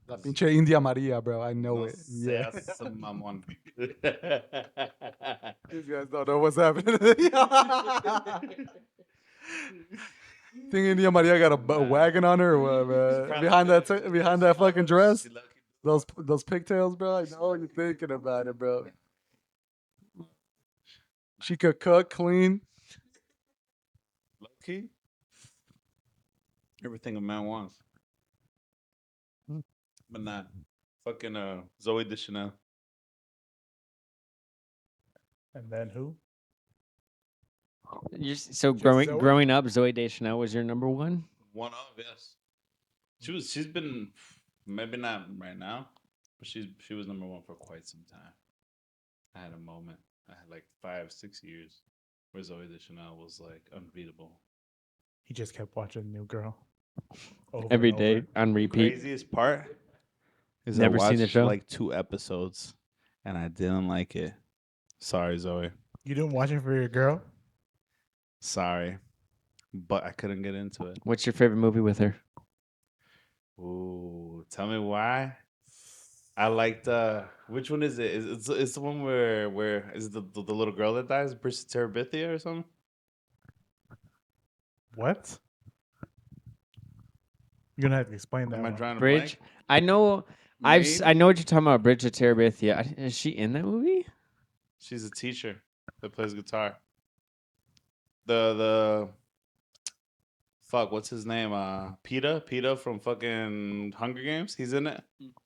La pinche India Maria, bro. I know it. Yeah. seas mamón. These guys don't know what's happening. Think India Maria got a wagon on her or what, man? Behind that fucking dress? Those pigtails, bro. I know you're thinking about it, bro. She could cook, clean. Low key. Everything a man wants. But not fucking Zoe Deschanel. And then who? So Zoe? growing up, Zoe Deschanel was your number one? One of, yes. She's been, maybe not right now, but she was number one for quite some time. I had a moment. I had like 5-6 years where Zoe Deschanel was like unbeatable. He just kept watching New Girl. Over Every and day over. on repeat. Craziest part is Never I seen the watched show? like 2 episodes and I didn't like it. Sorry, Zoe. You didn't watch it for your girl? Sorry. But I couldn't get into it. What's your favorite movie with her? Ooh, tell me why. I liked which one is it? It's the one where is it the little girl that dies, Brisa Terabithia or something? What? You're gonna have to explain that. Am I one. drawing a Bridge. blank? I know. I Maybe? know what you're talking about. Bridge of Terabithia. Is she in that movie? She's a teacher that plays guitar. The fuck, what's his name? PETA from fucking Hunger Games. He's in it,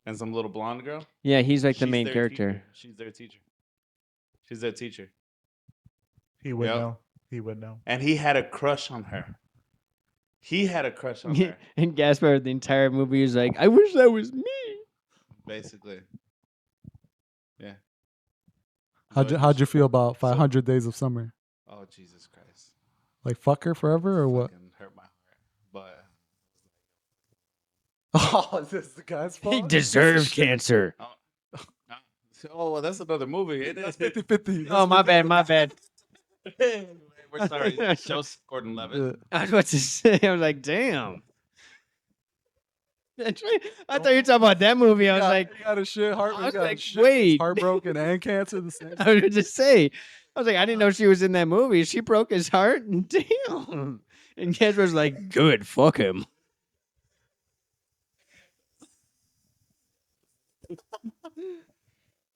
and some little blonde girl. Yeah, he's like the She's main their character. teacher. She's their teacher. She's their teacher, He would Yep. know. He would know. and he had a crush on her. He had a crush on her, And Gaspar, the entire movie is like, I wish that was me. basically. Yeah. How'd you feel about 500 Days of Summer? Oh Jesus Christ! Like fuck her forever or what? Fucking hurt my heart, but Oh, is this the guy's fault? He deserves cancer. oh, well, that's another movie. That's 50-50. Oh, my bad. We're sorry, Joseph Gordon-Levitt. Yeah. I was about to say, I was like, damn. I thought you were talking about that movie. I was like, he got a shit heart. I was he got like, shit, wait. heartbroken and cancer the same. I was going to say, I was like, I didn't know she was in that movie. She broke his heart. Damn. And Casper's like, good, fuck him.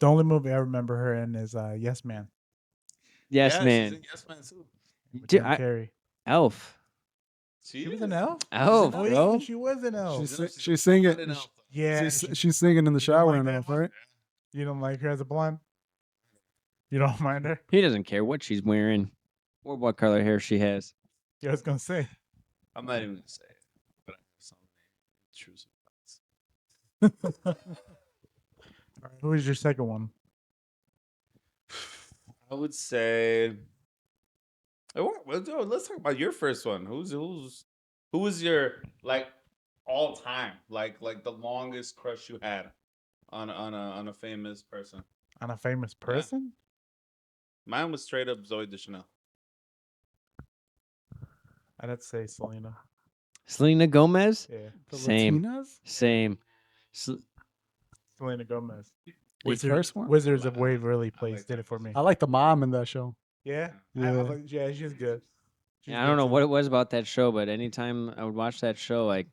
The only movie I remember her in is Yes Man. Yes, Yeah, man. she's in Yes Man too. With Dude, Jim Carrey. Elf. She was an elf. Elf, Oh yeah, bro. she was an elf. She's singing. Yeah, She's singing in the shower and stuff, right? You don't like her as a blonde? You don't mind her? He doesn't care what she's wearing or what color hair she has. Yeah, I was gonna say. I'm not even gonna say it, but I have some intrusive thoughts. All right, who is your second one? I would say. Let's talk about your first one. Who was your like all time like the longest crush you had on a famous person? On a famous person? Mine was straight up Zoe Deschanel. I'd say Selena. Selena Gomez? Yeah, The Same. Latinas? Same. Selena Gomez. The first one? Wizards of Waverly Place did it for me. I like the mom in that show. Yeah, Yeah. yeah, she's good. She's Yeah, I don't good know too. what it was about that show, but anytime I would watch that show, like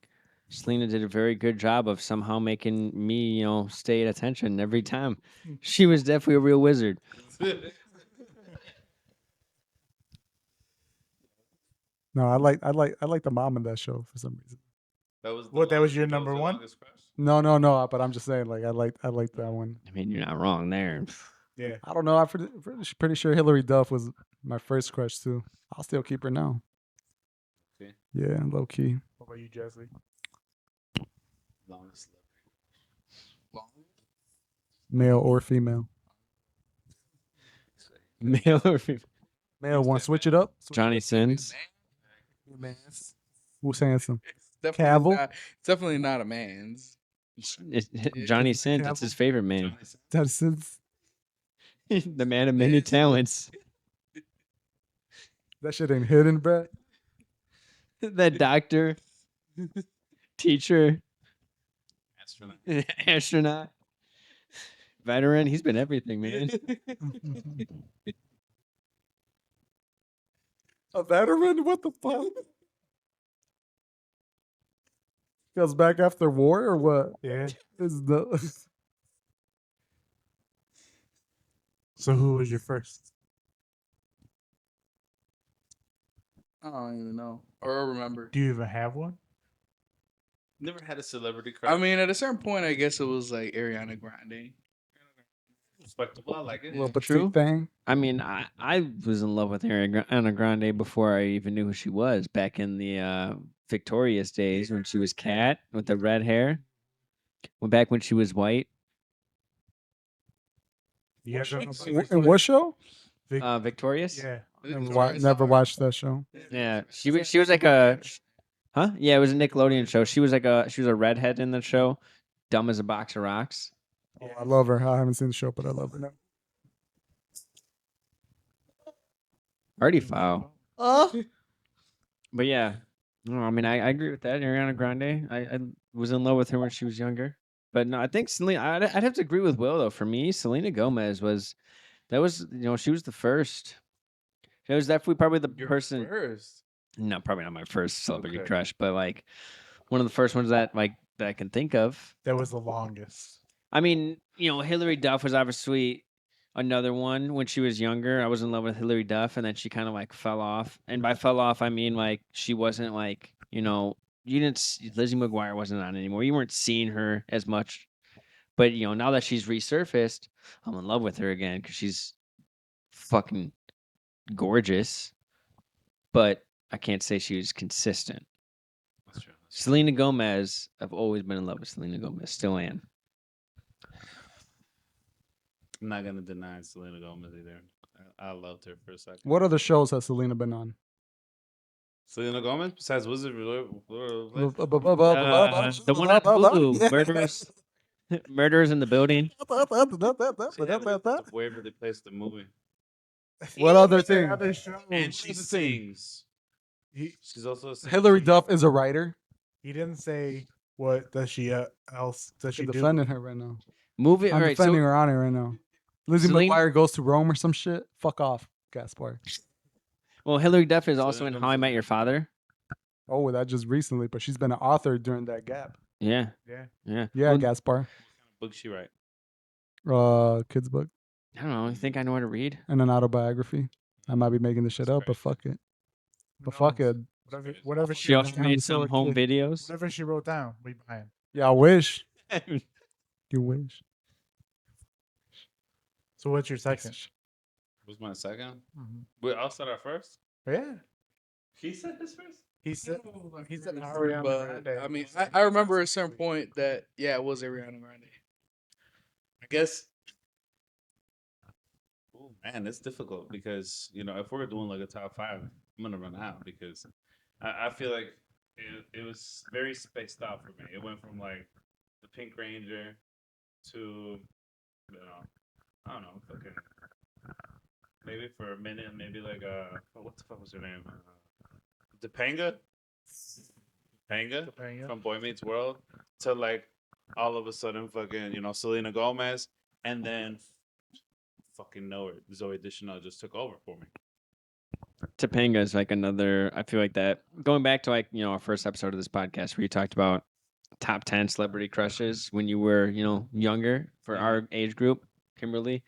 Selena did a very good job of somehow making me, stay at attention every time. She was definitely a real wizard. No, I like the mom in that show for some reason. That was That was your number one? longest crush? No, but I'm just saying, like I like that one. I mean, you're not wrong there. Yeah. I don't know. I'm pretty sure Hillary Duff was my first crush too. I'll still keep her now. Okay. Yeah, low key. What about you, Jesse? Longest Male or female. Male or female? Male one. Switch it up. Johnny Sins. Who's handsome? It's definitely Cavill? not, it's definitely not a man's. Johnny Sins. It's his favorite man. That's it. The man of many talents. That shit ain't hidden, bruh. That doctor, teacher, astronaut. astronaut, veteran. He's been everything, man. A veteran? What the fuck? Goes back after war or what? Yeah. Is the So who was your first? I don't even know or remember. Do you even have one? Never had a celebrity crush. I mean, at a certain point, I guess it was like Ariana Grande. respectable. I like it. little petite True. thing? I mean, I was in love with Ariana Grande before I even knew who she was back in the Victorious days when she was Cat with the red hair. Back when she was white. You guys don't know about In what show? Victorious? Yeah. Never watched that show. Yeah. She was like a huh? Yeah, it was a Nickelodeon show. She was a redhead in the show. Dumb as a box of rocks. Oh, I love her. I haven't seen the show, but I love her now. Already foul. But yeah. No, I mean I agree with that. Ariana Grande. I was in love with her when she was younger. But no, I think Selena I'd have to agree with Will though. For me, Selena Gomez was she was the first. It was definitely probably the person. First. No, probably not my first celebrity Okay. crush, but like one of the first ones that I can think of. That was the longest. I mean, Hillary Duff was obviously another one when she was younger. I was in love with Hillary Duff, and then she kind of like fell off. And by fell off, I mean like she wasn't like Lizzie McGuire wasn't on anymore. You weren't seeing her as much. But now that she's resurfaced, I'm in love with her again because she's fucking gorgeous. But I can't say she was consistent. That's true. Selena Gomez, I've always been in love with Selena Gomez. Still am. I'm not gonna deny Selena Gomez either. I loved her for a second. What other shows has Selena been on? Selena Gomez besides Wizard of Waverly Place? The one on Hulu, Murders in the Building. Waverly Place, the movie. What other thing? Other show. And she sings. He, She's also a singer. Hillary Duff is a writer. he didn't say what does she else does she I'm do? defending her right now. Movie. I'm All right, defending so her on it right now. Lizzie Selena- McGuire goes to Rome or some shit. Fuck off, Gaspar. Hillary Duff is also Selena in Gomez How I is Met in Your it. Father. Oh, that just recently, but she's been an author during that gap. Yeah, Yeah. yeah. Yeah, Well, Gaspar. Book she write. Kids book I don't know. You think I know how to read? and an autobiography. I might be making this shit up, but fuck it. But fuck it. Whatever She also down made to some Sword home Kid. videos. whatever she wrote down, we buy it. Yeah, I wish. You wish. So what's your second? Was my second? Mhm. Wait, I'll start out first. Yeah. He said his first. He said But Ariana Grande. I mean, I remember at a certain point that it was Ariana Grande. I guess. Oh man, it's difficult because if we're doing like a top five, I'm gonna run out because I feel like it was very spaced out for me. It went from like the Pink Ranger to I don't know, fucking maybe for a minute, maybe like what the fuck was her name? Topanga? Topanga Topanga. from Boy Meets World to like all of a sudden fucking Selena Gomez, and then fucking nowhere Zoe Deschanel just took over for me. Topanga is like another. I feel like that going back to our first episode of this podcast where you talked about top 10 celebrity crushes when you were younger for our age group, Kimberly.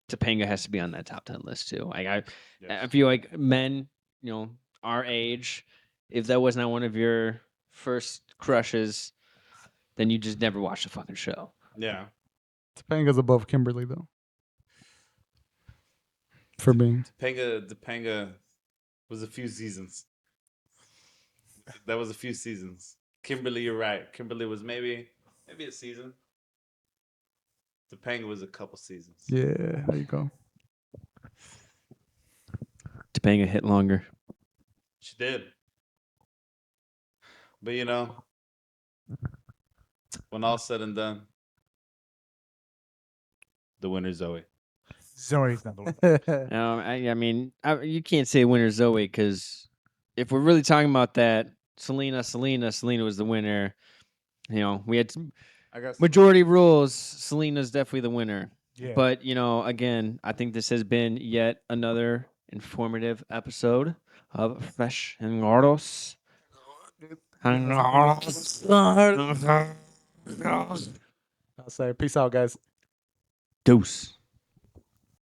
Topanga has to be on that top 10 list too. I Yes. feel like men, our age, if that was not one of your first crushes, then you just never watched the fucking show. Yeah. Topanga's above Kimberly though. For me. Topanga was a few seasons. That was a few seasons. Kimberly, you're right. Kimberly was maybe a season. Topanga was a couple seasons. Yeah, there you go. Topanga hit longer. She did. But when all's said and done, the winner's Zoe. Zoe's not the one. I mean, you can't say winner Zoe because if we're really talking about that, Selena was the winner. We had I guess majority rules. Selena's definitely the winner. Yeah. But again, I think this has been yet another informative episode of Fresh and Gordos. I'll say peace out, guys. Deuce.